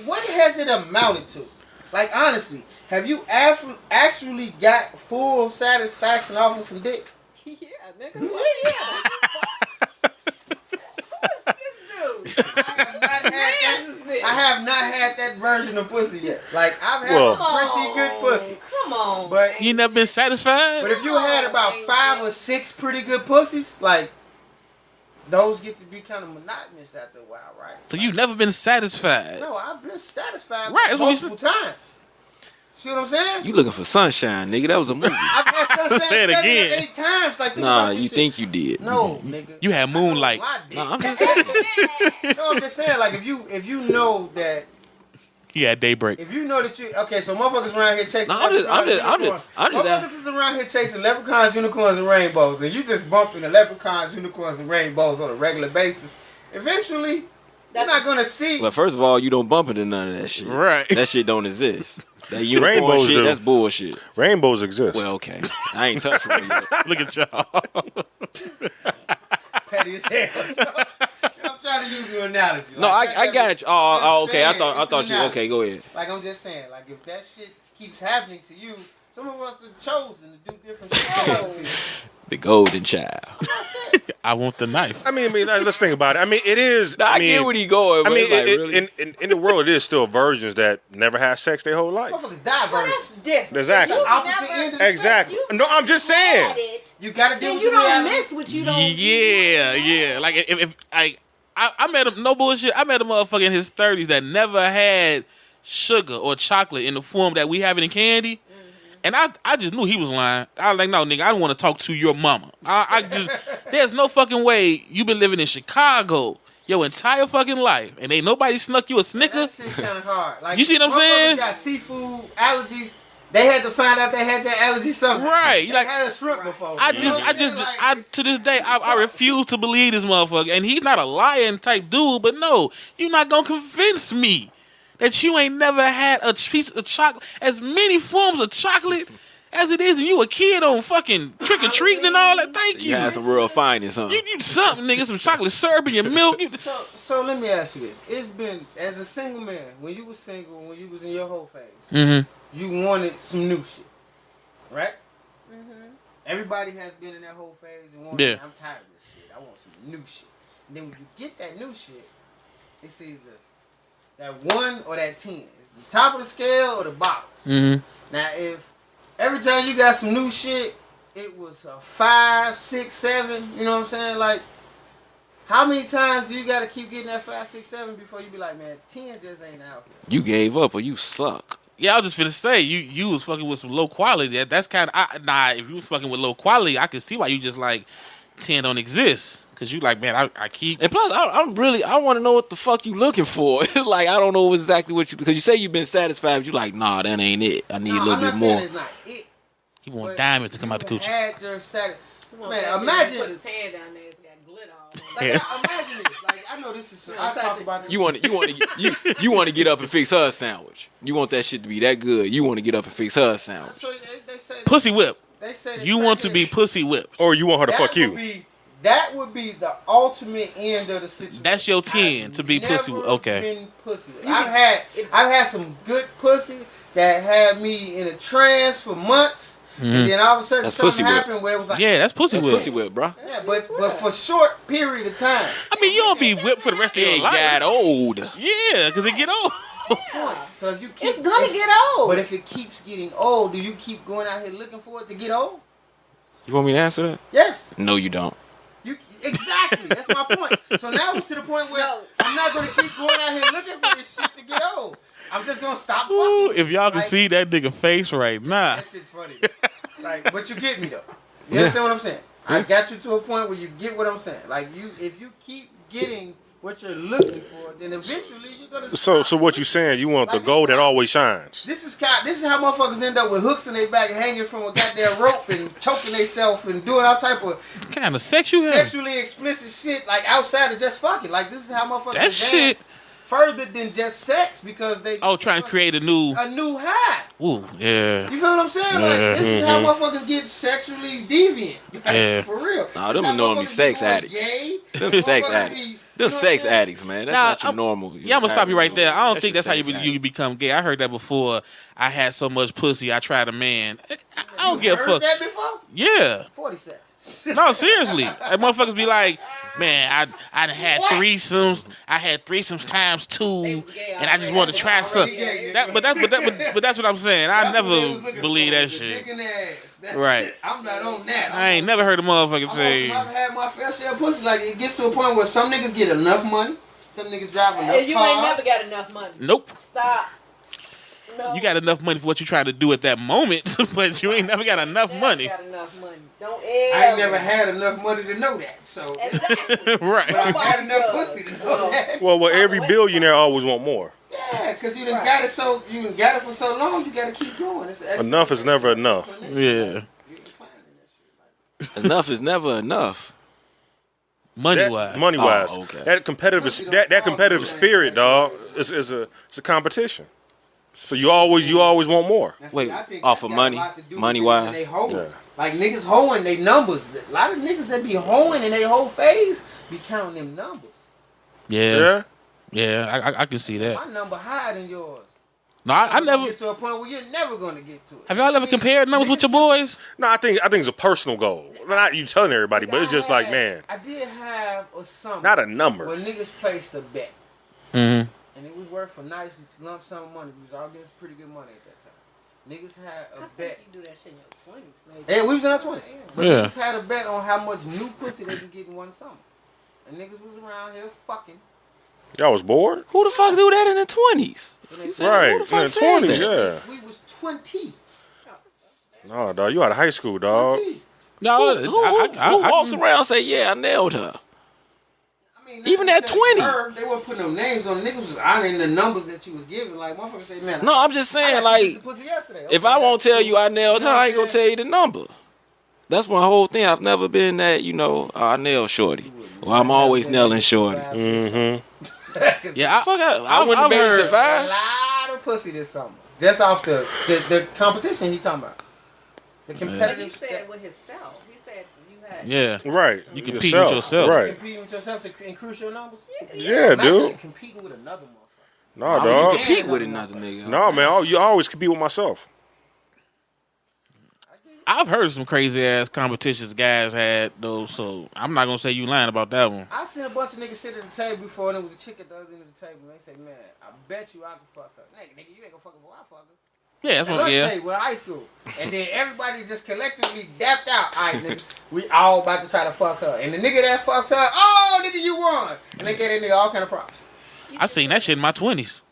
what has it amounted to? Like, honestly, have you actually got full satisfaction off of some dick? Yeah, nigga. Yeah. Who is this dude? I have not had that version of pussy yet. Like, I've had Well- some pretty good pussy. Come on. But You never been satisfied? But if you had about 5 or 6 pretty good pussies, like, those get to be kind of monotonous after a while, right? So you never been satisfied? No, I've been satisfied Right, that's what we multiple times. See what I'm saying? You looking for sunshine, nigga? That was a movie. I've had sunshine Say it 7 again. or 8 times. Like, think Nah, about this you shit. think you did? No, nigga. You had moonlight. My dick. Nah, I'm just saying. No, I'm just saying, like, if you know that, He had daybreak. if you know that you, okay, so motherfuckers around here chasing No, I'm just unicorns. Motherfuckers is around here chasing leprechauns, unicorns, and rainbows, and you just bumping the leprechauns, unicorns, and rainbows on a regular basis. Eventually, you're not gonna see. Well, first of all, you don't bump into none of that shit. Right. That shit don't exist. That unicorn Rainbows shit, do. that's bullshit. Rainbows exist. Well, okay. I ain't touched one yet. Look at y'all. Petty as hell. I'm trying to use an analogy. No, Like, I got you. Oh, just okay. I saying, thought it's an you. analogy. Okay, go ahead. Like, I'm just saying, like, if that shit keeps happening to you, some of us are chosen to do different shit. to other people. The golden child. I want the knife. I mean, let's think about it. I mean, it is. Nah, I mean, get where he going. I But mean, it's like, really? in the world, it is still virgins that never had sex their whole life. Motherfuckers die Well, virgins. that's different. Exactly. You Opposite never- end of the Exactly. you No, I'm just saying. had it, You gotta deal then with you the don't reality. miss what you don't. Yeah. Like if I met him, no bullshit. I met a motherfucker in his 30s that never had sugar or chocolate in the form that we have it in candy. And I just knew he was lying. I was like, no, nigga, I don't want to talk to your mama. I just, there's no fucking way you been living in Chicago your entire fucking life and ain't nobody snuck you a That Snickers. shit's kind of hard. Like, You see what I'm motherfuckers saying? Got seafood allergies. They had to find out they had that allergy something. Right, They like- had a shrimp before. I You know what I'm saying? Like, to this day, I refuse to believe this motherfucker. And he's not a lying type dude, but no, you're not gonna convince me that you ain't never had a piece of chocolate, as many forms of chocolate as it is, and you a kid on fucking trick or treating and all that. Thank you. You had some real finest, huh? You something, nigga. Some chocolate syrup in your milk. So let me ask you this: it's been as a single man, when you was single, when you was in your whole phase, you wanted some new shit, right? Everybody has been in that whole phase and wanted. I'm tired of this shit. I want some new shit. And then when you get that new shit, it's either that 1 or that 10. It's the top of the scale or the bottom. Now, if every time you got some new shit, it was a 5, 6, 7. You know what I'm saying? Like, how many times do you got to keep getting that 5, 6, 7 before you be like, man, 10 just ain't out here? You gave up or you suck. Yeah, I was just finna say you was fucking with some low quality. That's kind of if you was fucking with low quality, I could see why you just like 10 don't exist. Cause you like, man, I keep. And plus, I want to know what the fuck you looking for. It's like I don't know exactly what you, because you say you've been satisfied, but you like, nah, that ain't it. I need a little bit more. It's not it. He want diamonds to come out the coochie. Had your man, imagine. Put his hand down there, it's got glitter all over. Like, imagine this. Like, I know this is. I talk about this. You want to get up and fix her a sandwich. You want that shit to be that good. You want to get up and fix her a sandwich. So they say Pussy whip. They say you want to be pussy whipped, or you want her to fuck you. That would be the ultimate end of the situation. That's your 10 to be pussy whipped. Okay. Been pussy whipped. I've had some good pussy that had me in a trance for months. And then all of a sudden something happened where it was like, yeah, that's pussy whip. That's pussy whip, bro. Yeah, but for short period of time. I mean, you don't be whipped for the rest of your life. It got old. Yeah, because it get old. So if you keep, it's gonna get old. But if it keeps getting old, do you keep going out here looking for it to get old? You want me to answer that? Yes. No, you don't. Exactly. That's my point. So now it's to the point where I'm not gonna keep going out here looking for this shit to get old. I'm just gonna stop fucking. Ooh, if y'all can see that nigga face right now. That shit's funny. Like, but you get me though. You understand what I'm saying? I got you to a point where you get what I'm saying. Like, if you keep getting what you're looking for, then eventually you're gonna. So what you saying? You want the gold that always shines. This is how motherfuckers end up with hooks in their back, hanging from a goddamn rope and choking themselves and doing all type of kind of sexually explicit shit, like outside of just fucking. Like, this is how motherfuckers advance shit further than just sex, because they trying to create a new high. Ooh, yeah. You feel what I'm saying? Like, this is how motherfuckers get sexually deviant. Like, for real. Nah, them are normally sex addicts. Them sex addicts. Them sex addicts, man. That's not your normal. Yeah, I'm gonna stop you right there. I don't think that's how you become gay. I heard that before. I had so much pussy, I tried a man. I don't give a fuck. You heard that before? Yeah. 40 seconds. No, seriously. Like, motherfuckers be like, man, I done had threesomes. I had threesomes times 2, and I just wanted to try something. But that's what I'm saying. I never believe that shit. Right. I'm not on that. I ain't never heard a motherfucker say. I've had my fair share of pussy. Like, it gets to a point where some niggas get enough money, some niggas drive enough cars. You ain't never got enough money. Nope. Stop. No. You got enough money for what you trying to do at that moment, but you ain't never got enough money. Got enough money. Don't I ain't never had enough money to know that. So exactly. Right. But I've had enough pussy to know that. Well, every billionaire always want more. Yeah, because you done got it for so long, you got to keep going. Enough is never enough. Yeah. Enough is never enough. Money wise. Oh, okay. That competitive spirit, dog, is a competition. So you always want more. Wait, off of money wise. Yeah. Like, niggas hoeing they numbers. A lot of niggas that be hoeing in their whole phase be counting them numbers. Yeah. Yeah, I can see that. My number higher than yours. No, I never get to a point where you're never gonna get to it. Have y'all ever compared numbers with your boys? No, I think it's a personal goal. Not you telling everybody, but it's just like, man. I did have a summer. Not a number. Where niggas placed a bet. Mm-hmm. And it was worth a nice lump sum of money. We was all getting pretty good money at that time. Niggas had a bet. You do that shit in your 20s. Yeah, we was in our 20s. But yeah. Niggas had a bet on how much new pussy they could get in one summer. And niggas was around here fucking. Y'all was bored? Who the fuck do that in the 20s? Right, in the 20s, yeah. We was 20. No, dog, you out of high school, dog. 20. No, who walks around and say, yeah, I nailed her? I mean, even at 20. They weren't putting no names on. Niggas was honoring the numbers that you was giving. Like, motherfuckers say, man. No, I'm just saying, like, if I won't tell you I nailed her, I ain't gonna tell you the number. That's my whole thing. I've never been that, I nail shorty. Well, I'm always nailing shorty. Mm-hmm. Yeah, Fuck out. I wouldn't be able to A survive. lot of pussy this summer. Just off the competition he talking about. The But competitive he said with himself. He said you had. yeah. Right. You compete with yourself. Right. competing with yourself to increase your numbers. Yeah, Imagine dude. competing with another motherfucker. Nah, Why would dog. you compete with another nigga? No, man. You always compete with myself. I've heard some crazy ass competitions guys had though, so I'm not gonna say you lying about that one. I seen a bunch of niggas sit at the table before, and there was a chick at the other end of the table, and they say, "Man, I bet you I can fuck her." Nigga, you ain't gonna fuck her before I fuck her. Yeah, that's At what. lunch Yeah, table in high school, and then everybody just collectively dapped out. All right, nigga, we all about to try to fuck her, and the nigga that fucked her, oh, nigga, you won, and they gave that nigga all kind of props. I seen that shit in my 20s.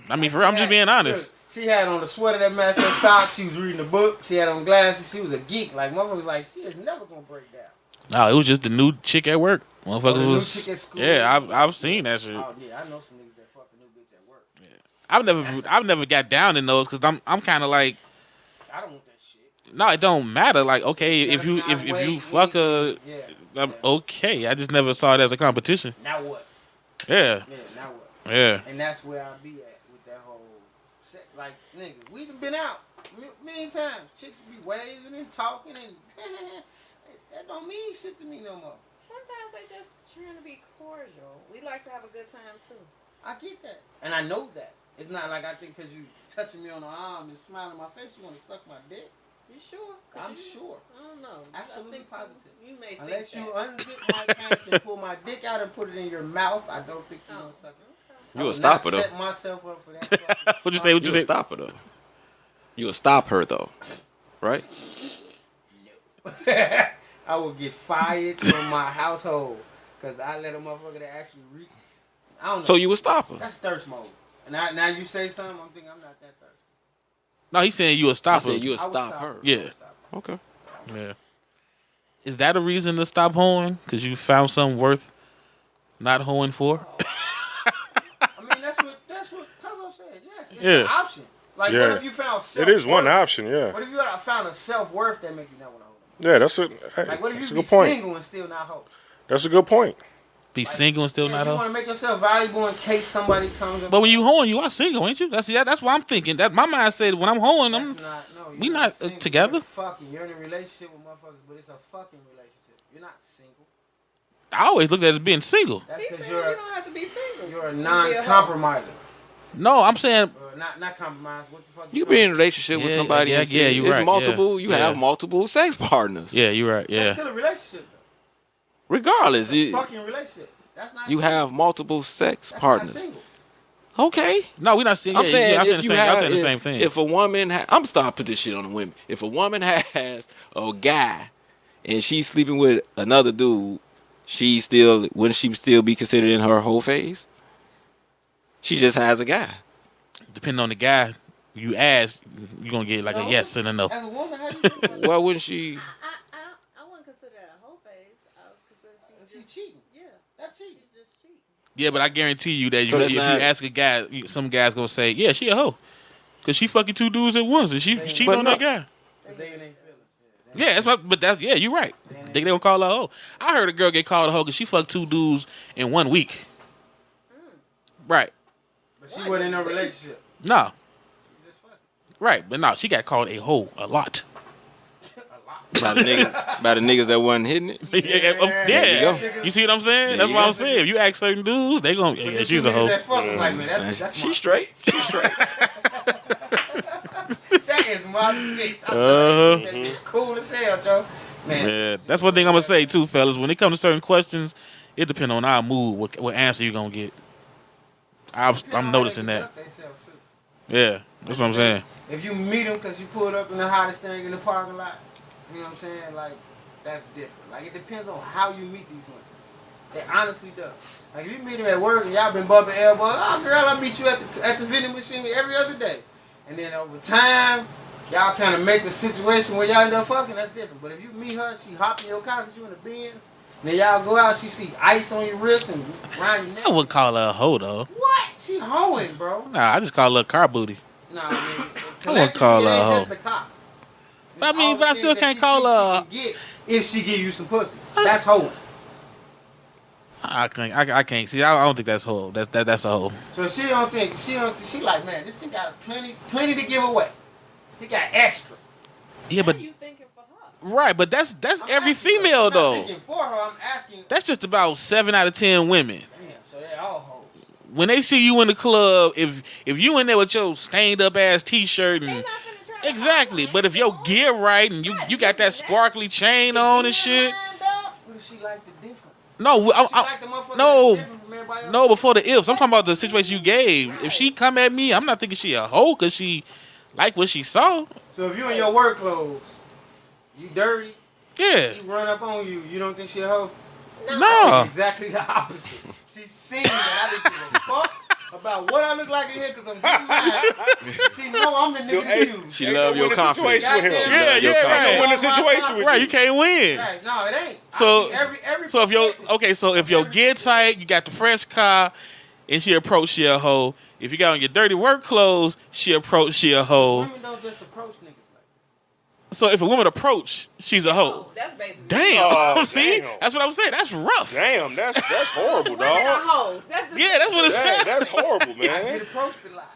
I mean, for real, I'm just being honest. Look, she had on the sweater that matched her socks. She was reading a book. She had on glasses. She was a geek. Like motherfuckers, like she is never gonna break down. No, it was just the new chick at work. Motherfuckers the new was. chick at school. Yeah, I've seen that shit. Oh yeah, I know some niggas that fucked a new bitch at work. I've never got down in those because I'm kind of like, I don't want that shit. no, it don't matter. Like, okay, if you gotta not wait, fuck a, yeah. okay. I just never saw it as a competition. Now what? Yeah, Yeah, now what? yeah. And that's where I be at with that whole set. Like, nigga, we done been out many times. Chicks be waving and talking and that don't mean shit to me no more. Sometimes they just trying to be cordial. We like to have a good time too. I get that. And I know that. It's not like I think because you touching me on the arm and smiling in my face, you want to suck my dick. You sure? I'm sure. I don't know. Absolutely I think positive. You may think Unless you that. unzip my pants and pull my dick out and put it in your mouth, I don't think you're going to suck it. You a stopper I though. would not set myself up for that. What'd you say? What'd You you a say? stopper though. You will stop her though, right? I will get fired from my household because I let a motherfucker that actually I don't know. So you will stop her. That's thirst mode. And now you say something, I'm thinking I'm not that thirsty. No, he's saying you a I stopper. said you will I would stop her. Yeah. I would stop her. Okay. Yeah. Is that a reason to stop hoeing? Because you found something worth not hoeing for? I mean, that's what Cuzzo said. Yes, it's Yeah. an option. Like, Yeah. what if you found self-worth? It is one option, yeah. What if you found a self-worth that make you not want to hold? Yeah, that's a Like, what if that's a you be good point. single and still not hold? That's a good point. Be single and still Yeah, not you hoe? want to make yourself valuable in case somebody comes and... But when you hoeing, you are single, ain't you? That's what I'm thinking. That my mind said when I'm hoeing, That's I'm. not, no, we you're not, single. together? You're fucking. You're in a relationship with motherfuckers, but it's a fucking relationship. You're not single. I always looked at it as being single. That's He because said you don't have to be single. you're a You be non-compromiser. No, I'm saying Not compromise. What the fuck? You be in a relationship with Yeah, somebody. yeah, and yeah, you it's right, multiple. yeah. You Yeah. have multiple sex partners. yeah, you're right. That's Yeah, still a relationship. Though. Regardless, It's a fucking relationship. That's not. you single. have multiple sex That's partners. Not single. Okay. no, we're not saying. I'm yeah, saying yeah, I'm if you I'm have, saying the same thing. if a woman, I'm starting to put this shit on the women. If a woman has a guy and she's sleeping with another dude, wouldn't she still be considered in her whole phase? She just has a guy. Depending on the guy you ask, you're gonna get like a No. yes and a no. As a woman, how do you think Why wouldn't she? I wouldn't consider that a whole phase. I would consider she's just cheating? yeah. That's cheating. She's just cheating. Yeah, but I guarantee you that So if that's you not- ask a guy, some guy's gonna say, yeah, she a hoe, cause she fucking two dudes at once and she cheating But on no- that guy. But they ain't feelings. Yeah, that's what. But that's you're right. They don't call her a hoe. I heard a girl get called a hoe because she fucked two dudes in 1 week. Right. But she wasn't in a relationship. No. She just fucking Right. But no, she got called a hoe a lot. a lot. By the niggas that wasn't hitting it. Yeah. You see what I'm saying? That's what I'm saying. If you ask certain dudes, they gonna yeah, she's a hoe. That fuck was like, man, that's my She's straight. She's straight. That is my bitch. I love that bitch. Cool as hell, Joe. Man. Yeah, that's one thing I'm gonna say too, fellas. When it comes to certain questions, it depends on our mood, what answer you gonna get. I'm noticing that. Yeah, that's what I'm saying. If you meet them because you pulled up in the hottest thing in the parking lot, you know what I'm saying? Like, that's different. Like, it depends on how you meet these women. It honestly does. Like, if you meet them at work and y'all been bumping elbows, oh, girl, I meet you at the vending machine every other day. And then over time, y'all kind of make a situation where y'all end up fucking, that's different. But if you meet her, she hop in your car because you in the Benz, and then y'all go out, she see ice on your wrist and around your neck. I wouldn't call her a hoe though. What? She hoeing, bro. Nah, I just call her a car booty. Nah, I mean, I wouldn't call her a hoe. just the cop. I mean, All but I the still things can't that call she her. think she can get if she give you some pussy. That's hoeing. I can't see. I don't think that's whole. That's a whole. So she like, man, this thing got plenty to give away. He got extra. Yeah, but you thinking for her? right, but that's I'm every asking, female I'm though. not thinking for her, I'm asking. That's just about 7 out of 10 women. Damn, so they all hoes. When they see you in the club, if you in there with your stained up ass T-shirt and They not finna try to exactly, hide but if your gear right and you got that sparkly chain on and shit. What if she like the different? No, She like the motherfucker no, that's different from everybody else? no. Before the ifs, I'm talking about the situation you gave. If she come at me, I'm not thinking she a hoe because she like what she saw. So if you in your work clothes, you dirty, Yeah, she run up on you, you don't think she a hoe? no. Exactly the opposite. She's seen that I didn't give a fuck about what I look like in here because I'm getting mine. She know I'm the nigga to choose. She love your confidence. Situation with him. Yeah, Your yeah, confidence. right. Win the situation with Right, you. you can't win. Right, no, it ain't. So- I see every So if your perspective. gear tight, you got the fresh car, and she approach she a hoe. If you got on your dirty work clothes, she approach she a hoe. Women don't just approach niggas like So if a woman approach, she's a hoe. Oh, that's basically. Damn. Oh, See, damn. that's what I'm saying. That's rough. Damn, that's horrible, Women are dog. hoes. That's the Yeah, that's what it Dang, said. that's horrible, that. I get man. approached a lot.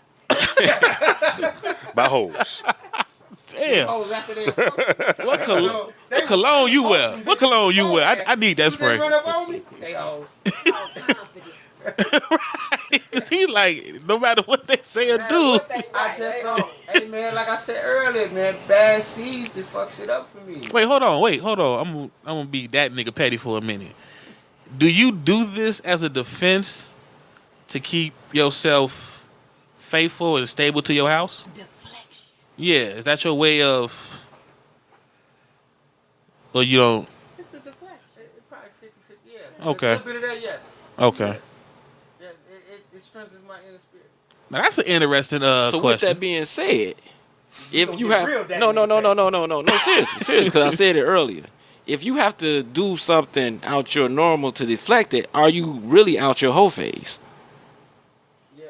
By hoes. Damn. Hoes after they approach. What cologne you wear? What cologne you wear? I need that spray. They run up on me, they hoes. Cause he like, no matter what they say or do. I just don't. Hey man, like I said earlier, man, bad seeds that fuck shit up for me. Wait, hold on. I'm gonna be that nigga petty for a minute. Do you do this as a defense to keep yourself faithful and stable to your house? Deflection. Yeah, is that your way of? Well, you don't. It's a deflection. It probably 50-50, yeah. Okay. A little bit of that, yes. Okay. Yes, it strengthens my inner spirit. Now that's an interesting So with question. that being said, if gonna you get have real, that no, nigga. seriously, because I said it earlier. If you have to do something out your normal to deflect it, are you really out your whole phase? Yes.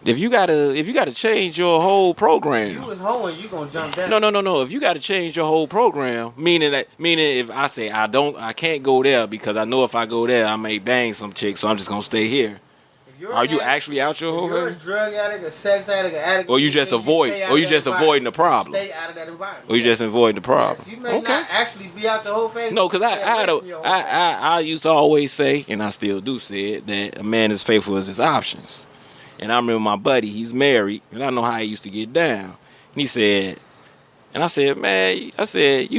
If you gotta change your whole program. You was hoeing, you gonna jump down. No. If you got to change your whole program, meaning if I say I can't go there because I know if I go there I may bang some chick, so I'm just gonna stay here. If you're Are you an- actually out your if whole you're a phase? drug addict, a sex addict, an addict, Or you just then avoid- stay out or you of that just avoiding the environment. problem. Stay out of that environment. Or you just avoiding the problem? Yes, you may not actually be out your whole phase. No, because but stay away from your whole phase. I used to always say, and I still do say it, that a man is faithful as his options. And I remember my buddy, he's married, and I know how he used to get down. And he said, and I said, man, you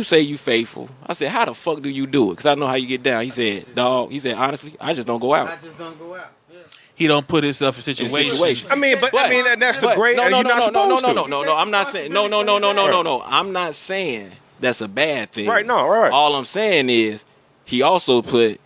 say you faithful. I said, how the fuck do you do it? Because I know how you get down. He said, dog, honestly, I just don't go out. I just don't go out. Yeah. He don't put himself in situations. situations. I mean, that's the But- great. No, you're not supposed to. no. I'm not saying no. I'm not saying that's a bad thing. Right, no, right. All I'm saying is he also put,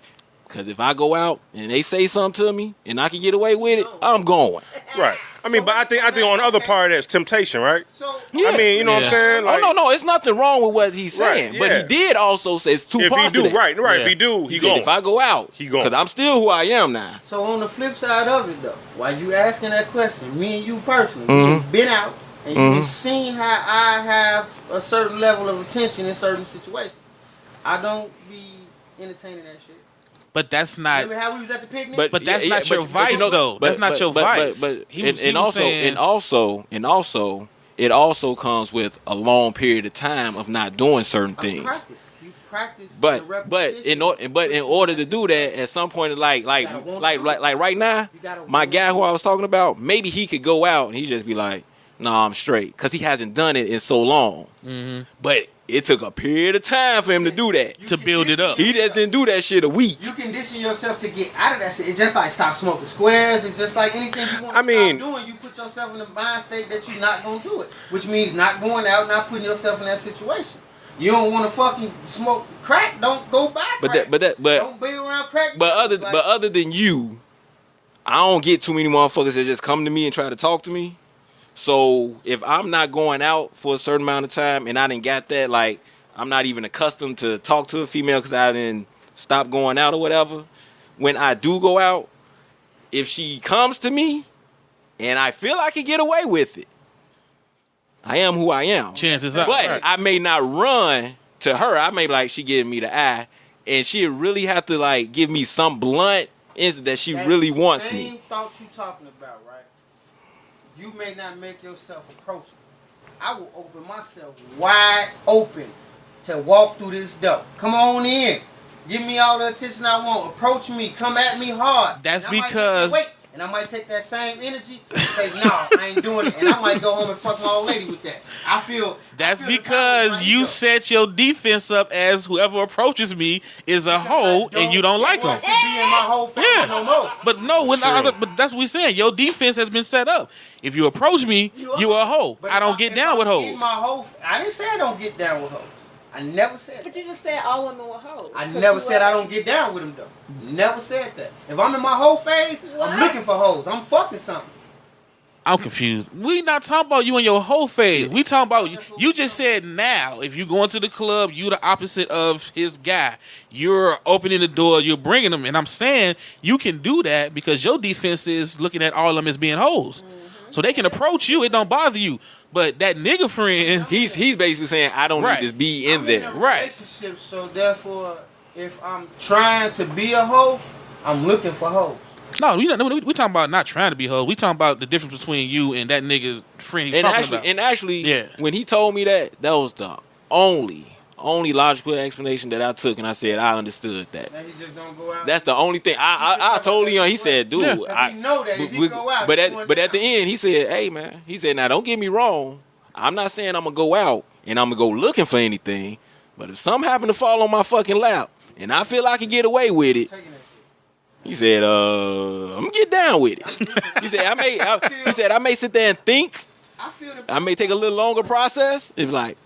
because if I go out and they say something to me and I can get away with it, I'm going. Right. I mean, but I think on the other part that's temptation, right? So Yeah. I mean, you know what I'm Yeah. saying? Like, No, it's nothing wrong with what he's saying. Right, But yeah. he did also say it's two If parts he do, to that. right. Yeah. If he do, He he said, going. if I go out, He going. because I'm still who I am now. So on the flip side of it, though, why you asking that question? Me and you personally, Mm-hmm. you've been out and you've seen how I have a certain level of attention in certain situations. I don't be entertaining that shit. But that's not. Remember how we was at the picnic? But that's not your vice, though. That's not your vice. But He was saying- also, it also comes with a long period of time of not doing certain things. practice. You practice. But the in repetition. order to do that, at some point, like right now, You gotta my want guy to who I was talking about, maybe he could go out and he just be like, "Nah, I'm straight," because he hasn't done it in so long. Mm-hmm. But it took a period of time for him to do that. You to build it up. He just didn't do that shit a week. You condition yourself to get out of that shit. It's just like stop smoking squares. It's just like anything you want to I mean- stop doing. You put yourself in a mind state that you're not going to do it. Which means not going out, not putting yourself in that situation. You don't want to fucking smoke crack. Don't go buy crack. But don't be around crack. But Like, other than you, I don't get too many motherfuckers that just come to me and try to talk to me. So if I'm not going out for a certain amount of time and I didn't got that, like I'm not even accustomed to talk to a female because I didn't stop going out or whatever. When I do go out, if she comes to me and I feel I can get away with it, I am who I am. Chances are. But Right. I may not run to her. I may be like, she giving me the eye. and she really have to like give me some blunt instant that she really wants me. Same thought you talking about, right? You may not make yourself approachable. I will open myself wide open to walk through this door. Come on in. Give me all the attention I want. Approach me. Come at me hard. That's and because... And I might take that same energy and say, no, I ain't doing it. And I might go home and fuck my old lady with that. That's because you set your defense up as whoever approaches me is a hoe and you don't like them. To be in my whole face no more. But no, but that's what we're saying. Your defense has been set up. If you approach me, you a hoe. I don't get down with hoes. I didn't say I don't get down with hoes. I never said that. But you just said all women were hoes. I never said I don't get down with them, though. Never said that. If I'm in my hoe phase, I'm looking for hoes. I'm fucking something. I'm confused. We not talking about you in your whole phase. We talking about you just said now. If you go into the club, you the opposite of his guy. You're opening the door. You're bringing them. And I'm saying you can do that because your defense is looking at all of them as being hoes. Mm-hmm. So they can approach you. It don't bother you. But that nigga friend, he's basically saying I don't need to be in there. I'm in a relationship, so therefore, if I'm trying to be a hoe, I'm looking for hoes. No, we talking about not trying to be hoes. We talking about the difference between you and that nigga's friend. And actually, when he told me that was the only logical explanation that I took, and I said I understood that. Now he just don't go out. That's the only thing I told Leon. He said, "Dude, I know that if he go out." But at the end, he said, "Hey, man," he said, "Now don't get me wrong. I'm not saying I'm gonna go out and I'm gonna go looking for anything. But if something happen to fall on my fucking lap and I feel I can get away with it." He said, "I'm gonna get down with it." He said, "I may sit there and think. I may take a little longer process. It's like,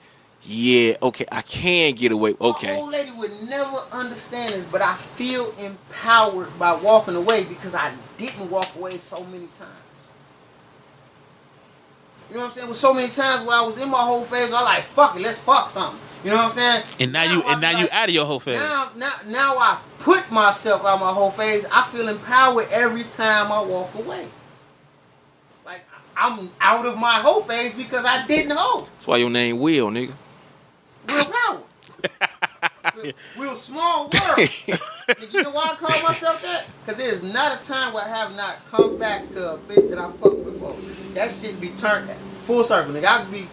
yeah, okay, I can get away. Okay." My old lady would never understand this, but I feel empowered by walking away because I didn't walk away so many times. You know what I'm saying? With so many times where I was in my whole phase, I like, fuck it, let's fuck something. You know what I'm saying? And now you out of your whole phase. Now I put myself out of my whole phase. I feel empowered every time I walk away. Like I'm out of my whole phase because I didn't hold. That's why your name Will, nigga. Will Power. Will Small World. You know why I call myself that? Because there is not a time where I have not come back to a bitch that I fucked before. That shit be turned full circle, nigga. I could be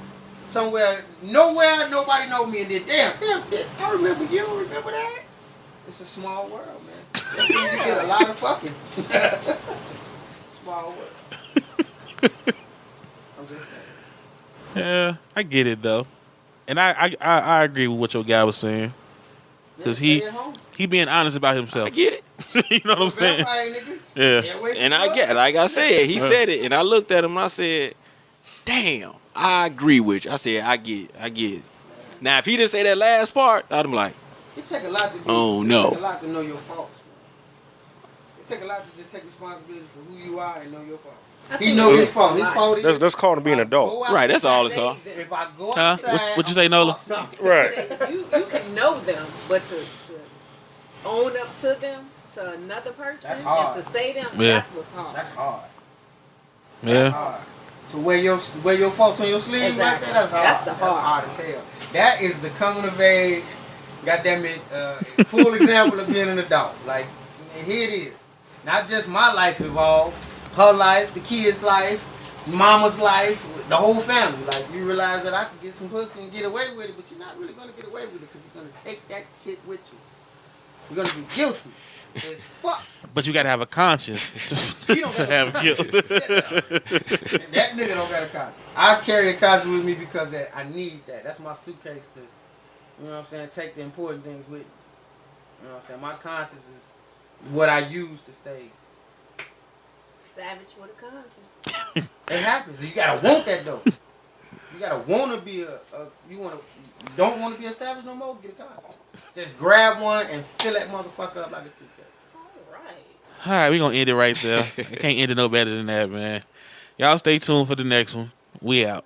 somewhere, nowhere, nobody know me, and then damn, I remember you. Remember that? It's a small world, man. That's where you get a lot of fucking. Small world. I'm just saying. Yeah, I get it though, and I agree with what your guy was saying, because he being honest about himself. I get it. You know what I'm saying? Yeah. And I get, like I said, he said it, and I looked at him and I said, "Damn, I agree with you." I said, I get it. Now, if he didn't say that last part, I'd be like, it take a lot to be. Oh no. It take a lot to know your faults. It take a lot to just take responsibility for who you are and know your faults. He knows his fault. His fault is that's called being an adult. Right, that's all it's called. If I go outside, what you say, Nola? Right. You can know them, but to own up to them, to another person, and to say them, that's what's hard. That's hard. Yeah. That's hard. To wear your faults on your sleeve like that, that's hard. That's the hard. That's hard as hell. That is the coming of age, goddamn it, full example of being an adult. Like, here it is. Not just my life involved, her life, the kids' life, mama's life, the whole family. Like, you realize that I can get some pussy and get away with it, but you're not really going to get away with it because you're going to take that shit with you. You're going to be guilty as fuck. But you got to have a conscience to have guilt. That nigga don't got a conscience. I carry a conscience with me because I need that. That's my suitcase to, you know what I'm saying, take the important things with me. You know what I'm saying? My conscience is what I use to stay. Savage with a conscience. It happens. You gotta want that though. You gotta want to be don't want to be a savage no more. Get a conscience. Just grab one and fill that motherfucker up like a suitcase. All right, we gonna end it right there. I can't end it no better than that, man. Y'all stay tuned for the next one. We out.